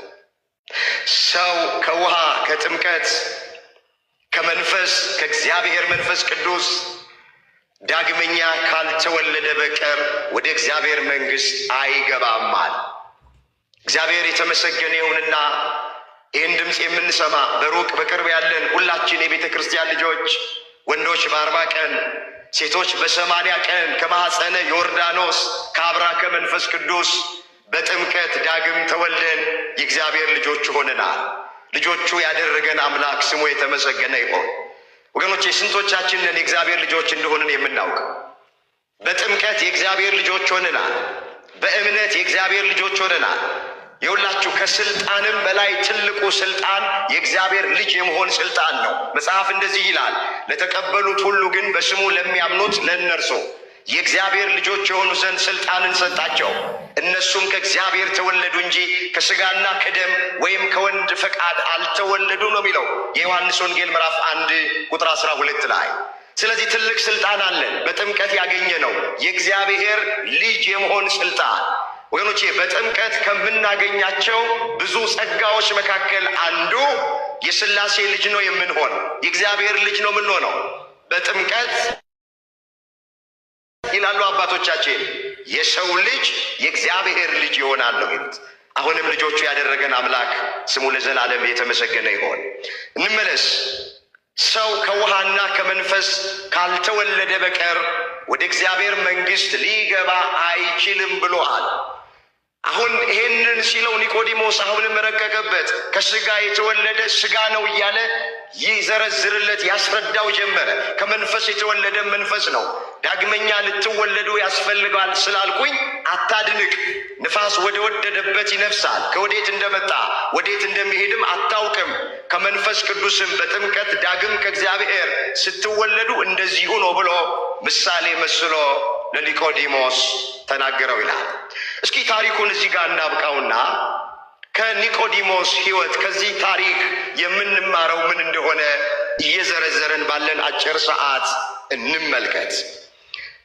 Speaker 3: ሰው ከውሃ ከጥምቀት ከመንፈስ ከእግዚአብሔር መንፈስ ቅዱስ ዳግመኛ ካልተወለደ በቀር ወደ እግዚአብሔር መንግሥት አይገባም አለ። እግዚአብሔር የተመሰገነ ይሁንና ይህን ድምፅ የምንሰማ በሩቅ በቅርብ ያለን ሁላችን የቤተ ክርስቲያን ልጆች ወንዶች በ40 ቀን ሴቶች በ80 ቀን ከማኅፀነ ዮርዳኖስ ከአብራከ መንፈስ ቅዱስ በጥምቀት ዳግም ተወልደን የእግዚአብሔር ልጆች ሆነናል። ልጆቹ ያደረገን አምላክ ስሙ የተመሰገነ ይሆን። ወገኖቼ፣ ስንቶቻችንን የእግዚአብሔር ልጆች እንደሆንን የምናውቅ? በጥምቀት የእግዚአብሔር ልጆች ሆነናል። በእምነት የእግዚአብሔር ልጆች ሆነናል። የሁላችሁ ከስልጣንም በላይ ትልቁ ስልጣን የእግዚአብሔር ልጅ የመሆን ስልጣን ነው። መጽሐፍ እንደዚህ ይላል፣ ለተቀበሉት ሁሉ ግን በስሙ ለሚያምኑት ለእነርሱ የእግዚአብሔር ልጆች የሆኑ ዘንድ ስልጣንን ሰጣቸው። እነሱም ከእግዚአብሔር ተወለዱ እንጂ ከሥጋና ከደም ወይም ከወንድ ፈቃድ አልተወለዱ ነው የሚለው የዮሐንስ ወንጌል ምዕራፍ 1 ቁጥር 12 ላይ። ስለዚህ ትልቅ ስልጣን አለን። በጥምቀት ያገኘ ነው የእግዚአብሔር ልጅ የመሆን ስልጣን። ወገኖቼ፣ በጥምቀት ከምናገኛቸው ብዙ ጸጋዎች መካከል አንዱ የሥላሴ ልጅ ነው የምንሆነው። የእግዚአብሔር ልጅ ነው የምንሆነው በጥምቀት ይላሉ አባቶቻችን። የሰው ልጅ የእግዚአብሔር ልጅ ይሆናል ነው የሚሉት። አሁንም ልጆቹ ያደረገን አምላክ ስሙ ለዘላለም የተመሰገነ ይሆን። እንመለስ። ሰው ከውሃና ከመንፈስ ካልተወለደ በቀር ወደ እግዚአብሔር መንግሥት ሊገባ አይችልም ብሎአል። አሁን ይሄንን ሲለው ኒቆዲሞስ አሁንም ረቀቀበት። ከሥጋ የተወለደ ሥጋ ነው እያለ ይዘረዝርለት ያስረዳው ጀመረ። ከመንፈስ የተወለደ መንፈስ ነው። ዳግመኛ ልትወለዱ ያስፈልጋል ስላልኩኝ አታድንቅ። ንፋስ ወደ ወደደበት ይነፍሳል፣ ከወዴት እንደመጣ ወዴት እንደሚሄድም አታውቅም። ከመንፈስ ቅዱስም በጥምቀት ዳግም ከእግዚአብሔር ስትወለዱ እንደዚሁ ነው ብሎ ምሳሌ መስሎ ለኒቆዲሞስ ተናገረው ይላል። እስኪ ታሪኩን እዚህ ጋር እናብቃውና ከኒቆዲሞስ ሕይወት ከዚህ ታሪክ የምንማረው ምን እንደሆነ እየዘረዘረን ባለን አጭር ሰዓት እንመልከት።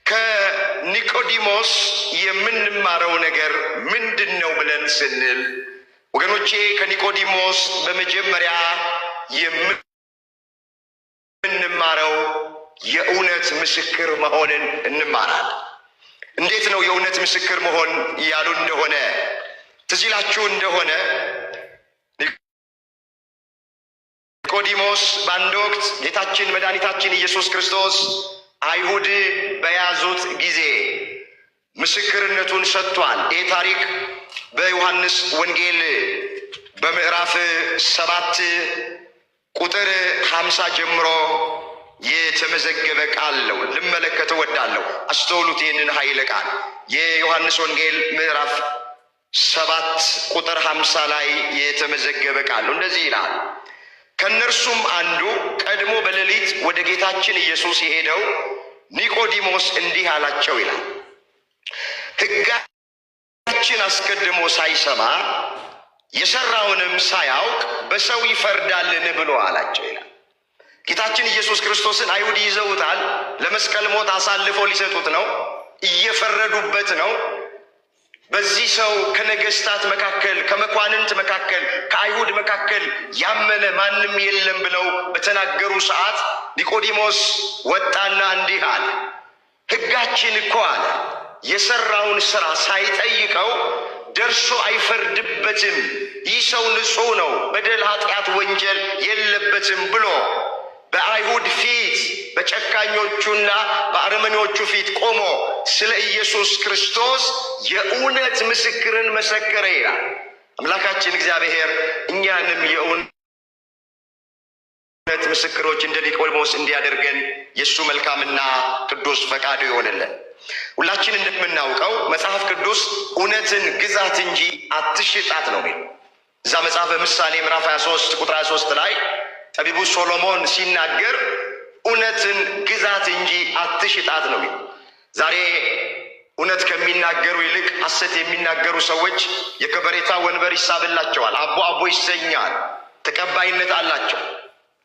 Speaker 3: ከኒቆዲሞስ የምንማረው ነገር ምንድን ነው ብለን ስንል ወገኖቼ፣ ከኒቆዲሞስ በመጀመሪያ የምንማረው የእውነት ምስክር መሆንን እንማራለን። እንዴት ነው የእውነት ምስክር መሆን እያሉ እንደሆነ ትዝ ይላችሁ እንደሆነ ኒቆዲሞስ በአንድ ወቅት ጌታችን መድኃኒታችን ኢየሱስ ክርስቶስ አይሁድ በያዙት ጊዜ ምስክርነቱን ሰጥቷል። ይህ ታሪክ በዮሐንስ ወንጌል በምዕራፍ 7 ቁጥር 50 ጀምሮ የተመዘገበ ቃል ነው። ልመለከተው ወዳለሁ። አስተውሉት ይህንን ኃይለ ቃል። የዮሐንስ ወንጌል ምዕራፍ 7 ቁጥር 50 ላይ የተመዘገበ ቃል ነው። እንደዚህ ይላል፣ ከእነርሱም አንዱ ቀድሞ በሌሊት ወደ ጌታችን ኢየሱስ የሄደው ኒቆዲሞስ እንዲህ አላቸው ይላል፣ ሕጋችን አስቀድሞ ሳይሰማ የሰራውንም ሳያውቅ በሰው ይፈርዳልን ብሎ አላቸው ይላል። ጌታችን ኢየሱስ ክርስቶስን አይሁድ ይዘውታል። ለመስቀል ሞት አሳልፈው ሊሰጡት ነው። እየፈረዱበት ነው። በዚህ ሰው ከነገስታት መካከል፣ ከመኳንንት መካከል፣ ከአይሁድ መካከል ያመነ ማንም የለም ብለው በተናገሩ ሰዓት ኒቆዲሞስ ወጣና እንዲህ አለ፣ ሕጋችን እኮ አለ የሰራውን ስራ ሳይጠይቀው ደርሶ አይፈርድበትም። ይህ ሰው ንጹሕ ነው፣ በደል፣ ኃጢአት፣ ወንጀል የለበትም ብሎ በአይሁድ ፊት በጨካኞቹና በአረመኔዎቹ ፊት ቆሞ ስለ ኢየሱስ ክርስቶስ የእውነት ምስክርን መሰከረ ይላል። አምላካችን እግዚአብሔር እኛንም የእውነት ምስክሮች እንደ ኒቆዲሞስ እንዲያደርገን የእሱ መልካምና ቅዱስ ፈቃዱ ይሆንልን። ሁላችን እንደምናውቀው መጽሐፍ ቅዱስ እውነትን ግዛት እንጂ አትሽጣት ነው የሚለው። እዛ መጽሐፈ ምሳሌ ምዕራፍ 23 ቁጥር 23 ላይ ጠቢቡ ሶሎሞን ሲናገር እውነትን ግዛት እንጂ አትሽጣት ነው የሚለው። ዛሬ እውነት ከሚናገሩ ይልቅ ሐሰት የሚናገሩ ሰዎች የከበሬታ ወንበር ይሳብላቸዋል፣ አቦ አቦ ይሰኛል፣ ተቀባይነት አላቸው።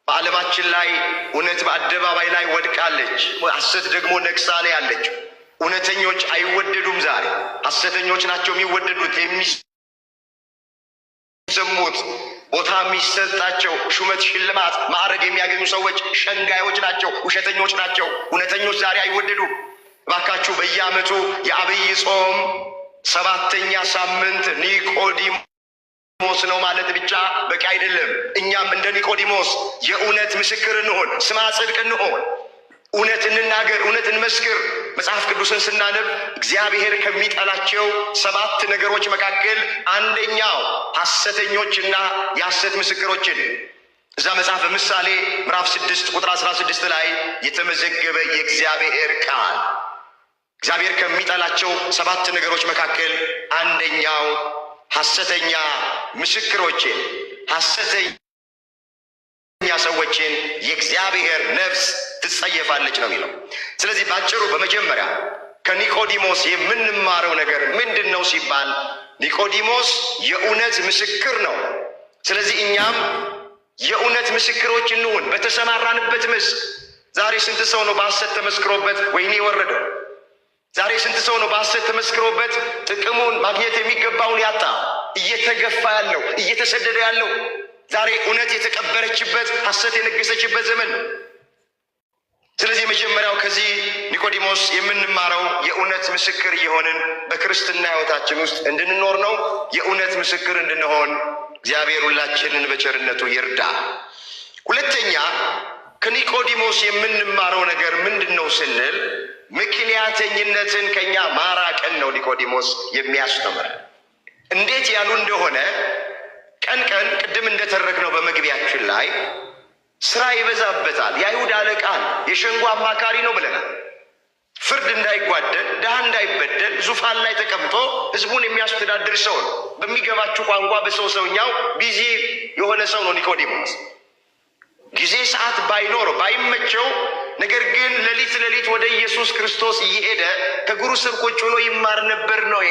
Speaker 3: በዓለማችን ላይ እውነት በአደባባይ ላይ ወድቃለች፣ ሐሰት ደግሞ ነግሳ ነው ያለችው። እውነተኞች አይወደዱም። ዛሬ ሐሰተኞች ናቸው የሚወደዱት፣ የሚሰሙት፣ ቦታ የሚሰጣቸው፣ ሹመት፣ ሽልማት፣ ማዕረግ የሚያገኙ ሰዎች ሸንጋዮች ናቸው፣ ውሸተኞች ናቸው። እውነተኞች ዛሬ አይወደዱም። እባካችሁ በየዓመቱ የአብይ ጾም 7ኛ ሳምንት ኒቆዲሞስ ነው ማለት ብቻ በቂ አይደለም። እኛም እንደ ኒቆዲሞስ የእውነት ምስክር እንሆን፣ ስማ ጽድቅ እንሆን፣ እውነት እንናገር፣ እውነት እንመስክር። መጽሐፍ ቅዱስን ስናነብ እግዚአብሔር ከሚጠላቸው 7 ነገሮች መካከል አንደኛው ሐሰተኞችና የሐሰት ምስክሮችን እዛ መጽሐፍ ምሳሌ ምዕራፍ 6 ቁጥር 16 ላይ የተመዘገበ የእግዚአብሔር ቃል እግዚአብሔር ከሚጠላቸው 7 ነገሮች መካከል አንደኛው ሐሰተኛ ምስክሮችን፣ ሐሰተኛ ሰዎችን የእግዚአብሔር ነፍስ ትጸየፋለች ነው የሚለው። ስለዚህ ባጭሩ በመጀመሪያ ከኒቆዲሞስ የምንማረው ነገር ምንድን ነው ሲባል ኒቆዲሞስ የእውነት ምስክር ነው። ስለዚህ እኛም የእውነት ምስክሮች እንሁን በተሰማራንበት መስክ። ዛሬ ስንት ሰው ነው በሐሰት ተመስክሮበት ወይኔ ወረደው? ዛሬ ስንት ሰው ነው በሐሰት ተመስክሮበት ጥቅሙን ማግኘት የሚገባውን ያጣ፣ እየተገፋ ያለው፣ እየተሰደደ ያለው? ዛሬ እውነት የተቀበረችበት ሐሰት የነገሰችበት ዘመን። ስለዚህ መጀመሪያው ከዚህ ኒቆዲሞስ የምንማረው የእውነት ምስክር እየሆንን በክርስትና ሕይወታችን ውስጥ እንድንኖር ነው። የእውነት ምስክር እንድንሆን እግዚአብሔር ሁላችንን በቸርነቱ ይርዳ። ሁለተኛ ከኒቆዲሞስ የምንማረው ነገር ምንድን ነው ስንል ምክንያተኝነትን ከኛ ማራቅን ነው ኒቆዲሞስ የሚያስተምረን። እንዴት ያሉ እንደሆነ ቀን ቀን ቅድም እንደተረክነው በመግቢያችን ላይ ስራ ይበዛበታል። የአይሁድ አለቃ የሸንጎ አማካሪ ነው ብለናል። ፍርድ እንዳይጓደል፣ ድሃ እንዳይበደል ዙፋን ላይ ተቀምጦ ህዝቡን የሚያስተዳድር ሰው ነው። በሚገባችሁ ቋንቋ በሰውኛው ቢዚ የሆነ ሰው ነው ኒቆዲሞስ። ጊዜ ሰዓት ባይኖረው ባይመቸው፣ ነገር ግን ሌሊት ወደ ኢየሱስ ክርስቶስ እየሄደ ከእግሩ ስር ቁጭ ብሎ ይማር ነበር ነው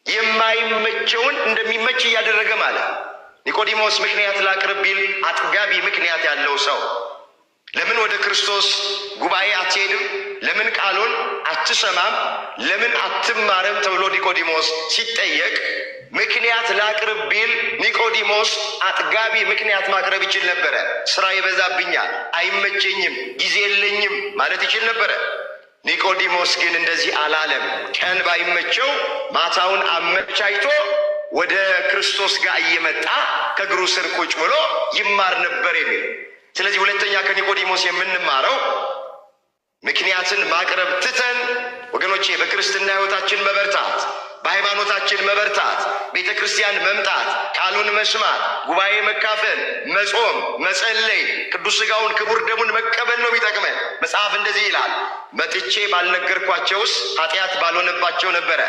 Speaker 3: የማይመቸውን እንደሚመች እያደረገ ማለት። ኒቆዲሞስ ምክንያት ላቅርብ ቢል አጥጋቢ ምክንያት ያለው ሰው። ለምን ወደ ክርስቶስ ጉባኤ አትሄድም? ለምን ቃሉን አትሰማም? ለምን አትማርም? ተብሎ ኒቆዲሞስ ሲጠየቅ ምክንያት ላቅርብ ቢል ኒቆዲሞስ አጥጋቢ ምክንያት ማቅረብ ይችል ነበረ። ስራ ይበዛብኛል፣ አይመቸኝም፣ ጊዜ የለኝም ማለት ይችል ነበረ። ኒቆዲሞስ ግን እንደዚህ አላለም። ቀን ባይመቸው ማታውን አመቻችቶ ወደ ክርስቶስ ጋር እየመጣ ከእግሩ ስር ቁጭ ብሎ ይማር ነበር የሚል። ስለዚህ ሁለተኛ ከኒቆዲሞስ የምንማረው ምክንያትን ማቅረብ ትተን ወገኖቼ በክርስትና ሕይወታችን መበርታት፣ በሃይማኖታችን መበርታት፣ ቤተ ክርስቲያን መምጣት፣ ቃሉን መስማት፣ ጉባኤ መካፈል፣ መጾም፣ መጸለይ፣ ቅዱስ ሥጋውን ክቡር ደሙን መቀበል ነው የሚጠቅመን። መጽሐፍ እንደዚህ ይላል፣ መጥቼ ባልነገርኳቸውስ ኃጢአት ባልሆነባቸው ነበረ።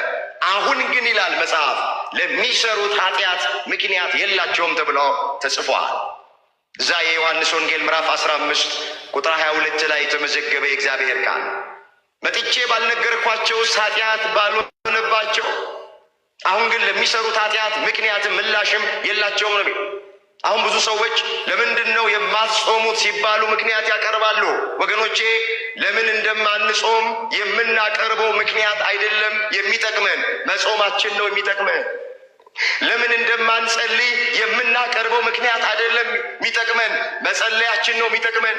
Speaker 3: አሁን ግን ይላል መጽሐፍ ለሚሰሩት ኃጢአት ምክንያት የላቸውም ተብሎ ተጽፏል። እዛ የዮሐንስ ወንጌል ምዕራፍ 15 ቁጥር 22 ላይ የተመዘገበ የእግዚአብሔር ቃል መጥቼ ባልነገርኳቸውስ ኃጢአት ባልሆነባቸው፣ አሁን ግን ለሚሰሩት ኃጢአት ምክንያትም ምላሽም የላቸውም ነው። አሁን ብዙ ሰዎች ለምንድን ነው የማትጾሙት ሲባሉ ምክንያት ያቀርባሉ። ወገኖቼ ለምን እንደማንጾም የምናቀርበው ምክንያት አይደለም የሚጠቅመን፣ መጾማችን ነው የሚጠቅመን። ለምን እንደማንጸልይ የምናቀርበው ምክንያት አይደለም የሚጠቅመን፣ መጸለያችን ነው የሚጠቅመን።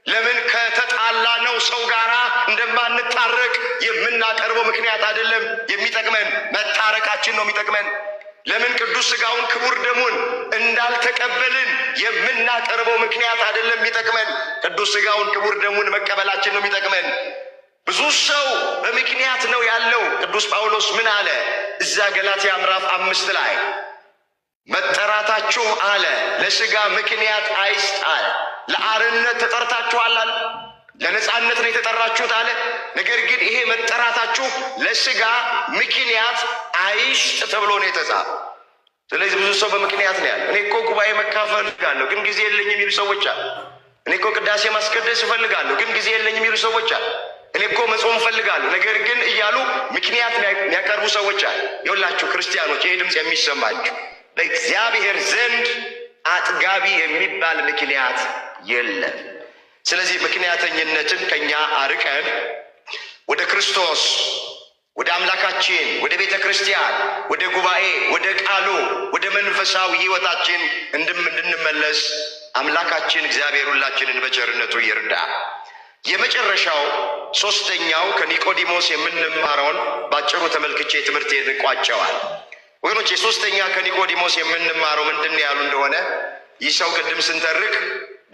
Speaker 3: ለምን ከተጣላነው ሰው ጋር እንደማንታረቅ የምናቀርበው ምክንያት አይደለም የሚጠቅመን፣ መታረቃችን ነው የሚጠቅመን። ለምን ቅዱስ ሥጋውን ክቡር ደሙን እንዳልተቀበልን የምናቀርበው ምክንያት አይደለም የሚጠቅመን፣ ቅዱስ ሥጋውን ክቡር ደሙን መቀበላችን ነው የሚጠቅመን። ብዙ ሰው በምክንያት ነው ያለው። ቅዱስ ጳውሎስ ምን አለ? እዛ ገላትያ ምዕራፍ 5 ላይ መጠራታችሁ አለ ለሥጋ ምክንያት አይስጥ አለ። ለአርነት ተጠርታችኋል አለ። ለነጻነት ነው የተጠራችሁት አለ። ነገር ግን ይሄ መጠራታችሁ ለሥጋ ምክንያት አይስጥ ተብሎ ነው የተጻፈ። ስለዚህ ብዙ ሰው በምክንያት ነው ያለ። እኔ እኮ ጉባኤ መካፈል እፈልጋለሁ ግን ጊዜ የለኝም የሚሉ ሰዎች አሉ። እኔ እኮ ቅዳሴ ማስቀደስ እፈልጋለሁ ግን ጊዜ የለኝም የሚሉ ሰዎች አሉ። እኔ እኮ መጾም እፈልጋለሁ ነገር ግን እያሉ ምክንያት የሚያቀርቡ ሰዎች አሉ። ይኸውላችሁ ክርስቲያኖች፣ ይሄ ድምፅ የሚሰማችሁ በእግዚአብሔር ዘንድ አጥጋቢ የሚባል ምክንያት የለም። ስለዚህ ምክንያተኝነትን ከኛ አርቀን ወደ ክርስቶስ፣ ወደ አምላካችን፣ ወደ ቤተ ክርስቲያን፣ ወደ ጉባኤ፣ ወደ ቃሉ፣ ወደ መንፈሳዊ ሕይወታችን እንድንመለስ አምላካችን እግዚአብሔር ሁላችንን በቸርነቱ ይርዳ። የመጨረሻው ሶስተኛው ከኒቆዲሞስ የምንማረውን ባጭሩ ተመልክቼ ትምህርቴን ቋጨዋል። ወገኖች የሶስተኛ ከኒቆዲሞስ የምንማረው ምንድን ያሉ እንደሆነ ይህ ሰው ቅድም ስንተርክ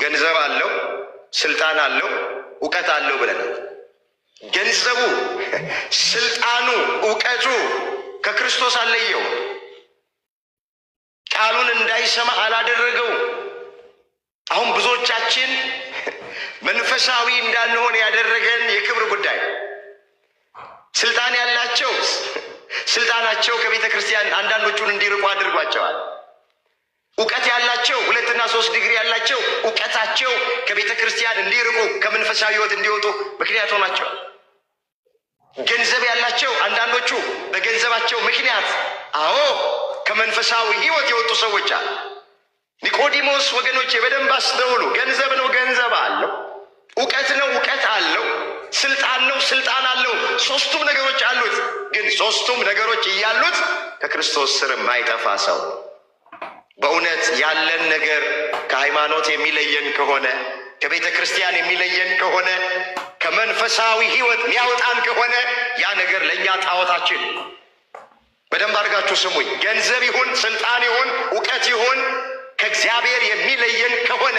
Speaker 3: ገንዘብ አለው፣ ስልጣን አለው፣ እውቀት አለው ብለናል። ገንዘቡ፣ ስልጣኑ፣ እውቀቱ ከክርስቶስ አለየው። ቃሉን እንዳይሰማ አላደረገው። አሁን ብዙዎቻችን መንፈሳዊ እንዳንሆን ያደረገን የክብር ጉዳይ። ስልጣን ያላቸው ስልጣናቸው ከቤተ ክርስቲያን አንዳንዶቹን እንዲርቁ አድርጓቸዋል። እውቀት ያላቸው 2 እና 3 ዲግሪ ያላቸው እውቀታቸው ከቤተ ክርስቲያን እንዲርቁ ከመንፈሳዊ ሕይወት እንዲወጡ ምክንያት ሆናቸዋል። ገንዘብ ያላቸው አንዳንዶቹ በገንዘባቸው ምክንያት ከመንፈሳዊ ሕይወት የወጡ ሰዎች አሉ። ኒቆዲሞስ ወገኖቼ በደንብ አስተውሉ። ገንዘብ ነው፣ ገንዘብ አለው። እውቀት ነው፣ እውቀት አለው። ስልጣን ነው፣ ስልጣን አለው። ሶስቱም ነገሮች አሉት። ግን ሶስቱም ነገሮች እያሉት ከክርስቶስ ስር የማይጠፋ ሰው። በእውነት ያለን ነገር ከሃይማኖት የሚለየን ከሆነ፣ ከቤተ ክርስቲያን የሚለየን ከሆነ፣ ከመንፈሳዊ ሕይወት የሚያወጣን ከሆነ ያ ነገር ለእኛ ጣዖታችን። በደንብ አድርጋችሁ ስሙኝ። ገንዘብ ይሁን፣ ስልጣን ይሁን፣ እውቀት ይሁን ከእግዚአብሔር የሚለየን ከሆነ፣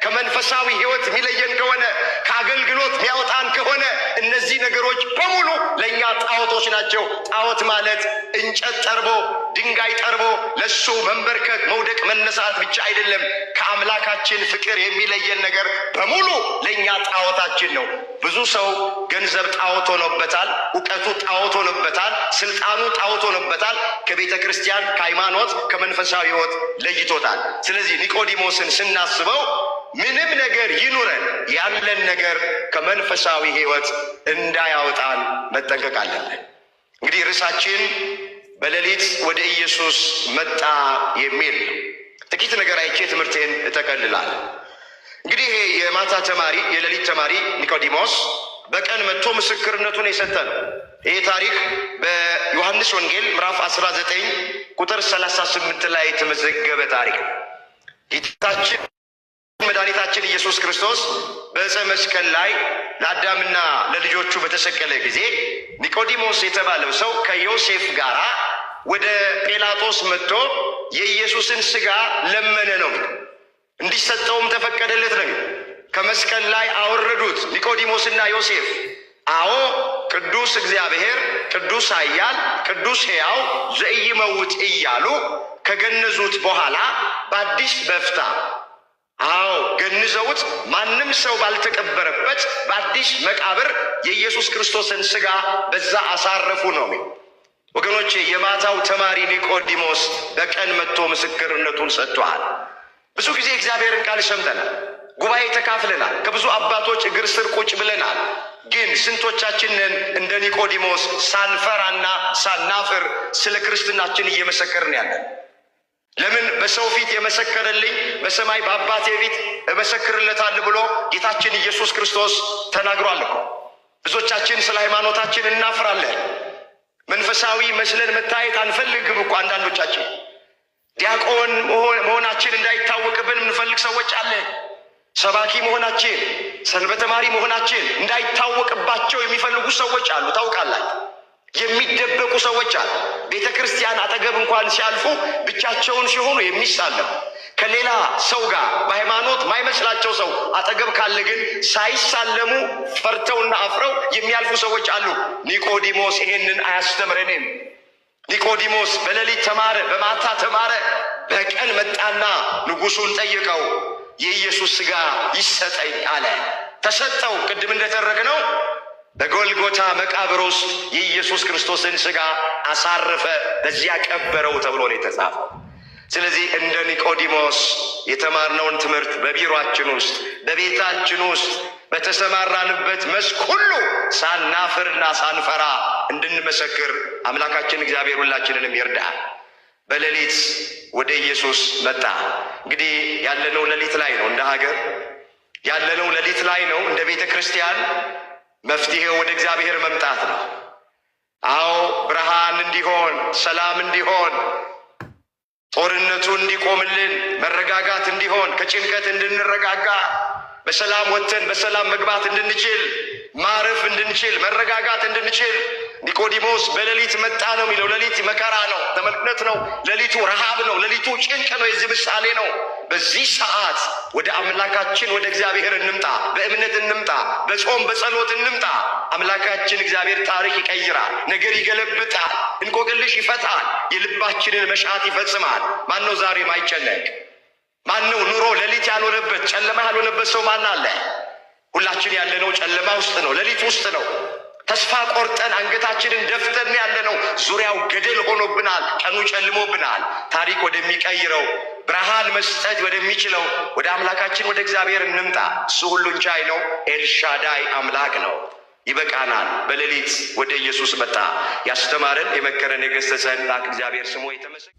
Speaker 3: ከመንፈሳዊ ሕይወት የሚለየን ከሆነ፣ ከአገልግሎት የሚያወጣን ከሆነ እነዚህ ነገሮች በሙሉ ለእኛ ጣዖቶች ናቸው። ጣዖት ማለት እንጨት ጠርቦ ድንጋይ ጠርቦ ለሱ መንበርከክ፣ መውደቅ፣ መነሳት ብቻ አይደለም። ከአምላካችን ፍቅር የሚለየን ነገር በሙሉ ለእኛ ጣዖታችን ነው። ብዙ ሰው ገንዘብ ጣዖት ሆኖበታል፣ እውቀቱ ጣዖት ሆኖበታል፣ ስልጣኑ ጣዖት ሆኖበታል። ከቤተ ክርስቲያን፣ ከሃይማኖት፣ ከመንፈሳዊ ሕይወት ለይቶታል። ስለዚህ ኒቆዲሞስን ስናስበው ምንም ነገር ይኑረን ያለን ነገር ከመንፈሳዊ ሕይወት እንዳያወጣን መጠንቀቅ አለብን። እንግዲህ ርዕሳችን በሌሊት ወደ ኢየሱስ መጣ የሚል ነው። ጥቂት ነገር አይቼ ትምህርቴን እጠቀልላለሁ። እንግዲህ ይሄ የማታ ተማሪ የሌሊት ተማሪ ኒቆዲሞስ በቀን መጥቶ ምስክርነቱን የሰጠ ነው። ይሄ ታሪክ በዮሐንስ ወንጌል ምዕራፍ 19 ቁጥር 38 ላይ የተመዘገበ ታሪክ ነው። ጌታችን መድኃኒታችን ኢየሱስ ክርስቶስ በዕፀ መስቀል ላይ ለአዳምና ለልጆቹ በተሰቀለ ጊዜ ኒቆዲሞስ የተባለው ሰው ከዮሴፍ ጋር ወደ ጲላጦስ መጥቶ የኢየሱስን ሥጋ ለመነ ነው። እንዲሰጠውም ተፈቀደለት ነው። ከመስቀል ላይ አወረዱት ኒቆዲሞስና ዮሴፍ። አዎ ቅዱስ እግዚአብሔር፣ ቅዱስ ኃያል፣ ቅዱስ ሕያው ዘኢይመውት እያሉ ከገነዙት በኋላ በአዲስ በፍታ ገንዘውት ማንም ሰው ባልተቀበረበት በአዲስ መቃብር የኢየሱስ ክርስቶስን ሥጋ በዛ አሳረፉ ነው። ወገኖቼ የማታው ተማሪ ኒቆዲሞስ በቀን መጥቶ ምስክርነቱን ሰጥቷል። ብዙ ጊዜ እግዚአብሔርን ቃል ሰምተናል፣ ጉባኤ ተካፍለናል፣ ከብዙ አባቶች እግር ስር ቁጭ ብለናል። ግን ስንቶቻችንን እንደ ኒቆዲሞስ ሳንፈራና ሳናፍር ስለ ክርስትናችን እየመሰከርን ያለን? ለምን በሰው ፊት የመሰከረልኝ በሰማይ በአባቴ ፊት እመሰክርለታለሁ ብሎ ጌታችን ኢየሱስ ክርስቶስ ተናግሯል እኮ። ብዙዎቻችን ስለ ሃይማኖታችን እናፍራለን። መንፈሳዊ መስለን መታየት አንፈልግም እኮ። አንዳንዶቻችን ዲያቆን መሆናችን እንዳይታወቅብን የምንፈልግ ሰዎች አለን። ሰባኪ መሆናችን፣ ሰንበት ተማሪ መሆናችን እንዳይታወቅባቸው የሚፈልጉ ሰዎች አሉ። ታውቃላችሁ፣ የሚደበቁ ሰዎች አሉ። ቤተ ክርስቲያን አጠገብ እንኳን ሲያልፉ ብቻቸውን ሲሆኑ የሚሳለሙ፣ ከሌላ ሰው ጋር በሃይማኖት ማይመስላቸው ሰው አጠገብ ካለ ግን ሳይሳለሙ ፈርተውና አፍረው የሚያልፉ ሰዎች አሉ። ኒቆዲሞስ ይሄንን አያስተምረንም። ኒቆዲሞስ በሌሊት ተማረ፣ በማታ ተማረ። በቀን መጣና ንጉሡን ጠየቀው። የኢየሱስ ሥጋ ይሰጠኝ አለ። ተሰጠው። ቅድም እንደተረክነው በጎልጎታ መቃብር ውስጥ የኢየሱስ ክርስቶስን ሥጋ አሳረፈ፣ በዚያ ቀበረው ተብሎ ነው የተጻፈው። ስለዚህ እንደ ኒቆዲሞስ የተማርነውን ትምህርት በቢሮአችን ውስጥ፣ በቤታችን ውስጥ፣ በተሰማራንበት መስክ ሁሉ ሳናፍርና ሳንፈራ እንድንመሰክር አምላካችን እግዚአብሔር ሁላችንንም ይርዳል። በሌሊት ወደ ኢየሱስ መጣ። እንግዲህ ያለነው ሌሊት ላይ ነው። እንደ ሀገር ያለነው ሌሊት ላይ ነው። እንደ ቤተ ክርስቲያን መፍትሄው ወደ እግዚአብሔር መምጣት ነው። አዎ ብርሃን እንዲሆን፣ ሰላም እንዲሆን፣ ጦርነቱ እንዲቆምልን፣ መረጋጋት እንዲሆን፣ ከጭንቀት እንድንረጋጋ፣ በሰላም ወጥተን በሰላም መግባት እንድንችል፣ ማረፍ እንድንችል፣ መረጋጋት እንድንችል ኒቆዲሞስ በሌሊት መጣ ነው የሚለው። ሌሊት መከራ ነው፣ ተመልክነት ነው። ሌሊቱ ረሃብ ነው፣ ሌሊቱ ጭንቅ ነው። የዚህ ምሳሌ ነው። በዚህ ሰዓት ወደ አምላካችን ወደ እግዚአብሔር እንምጣ፣ በእምነት እንምጣ፣ በጾም በጸሎት እንምጣ። አምላካችን እግዚአብሔር ታሪክ ይቀይራል፣ ነገር ይገለብጣል፣ እንቆቅልሽ ይፈታል፣ የልባችንን መሻት ይፈጽማል። ማን ነው ዛሬ ማይጨነቅ? ማን ነው ኑሮ ሌሊት ያልሆነበት ጨለማ ያልሆነበት ሰው ማን አለ? ሁላችን ያለነው ጨለማ ውስጥ ነው፣ ሌሊት ውስጥ ነው። ተስፋ ቆርጠን አንገታችንን ደፍተን ያለነው፣ ዙሪያው ገደል ሆኖብናል፣ ቀኑ ጨልሞብናል። ታሪክ ወደሚቀይረው ብርሃን መስጠት ወደሚችለው ወደ አምላካችን ወደ እግዚአብሔር እንምጣ። እሱ ሁሉን ቻይ ነው፣ ኤልሻዳይ አምላክ ነው። ይበቃናል። በሌሊት ወደ ኢየሱስ መጣ። ያስተማረን የመከረን የገሰጸን እግዚአብሔር ስሙ የተመሰገነ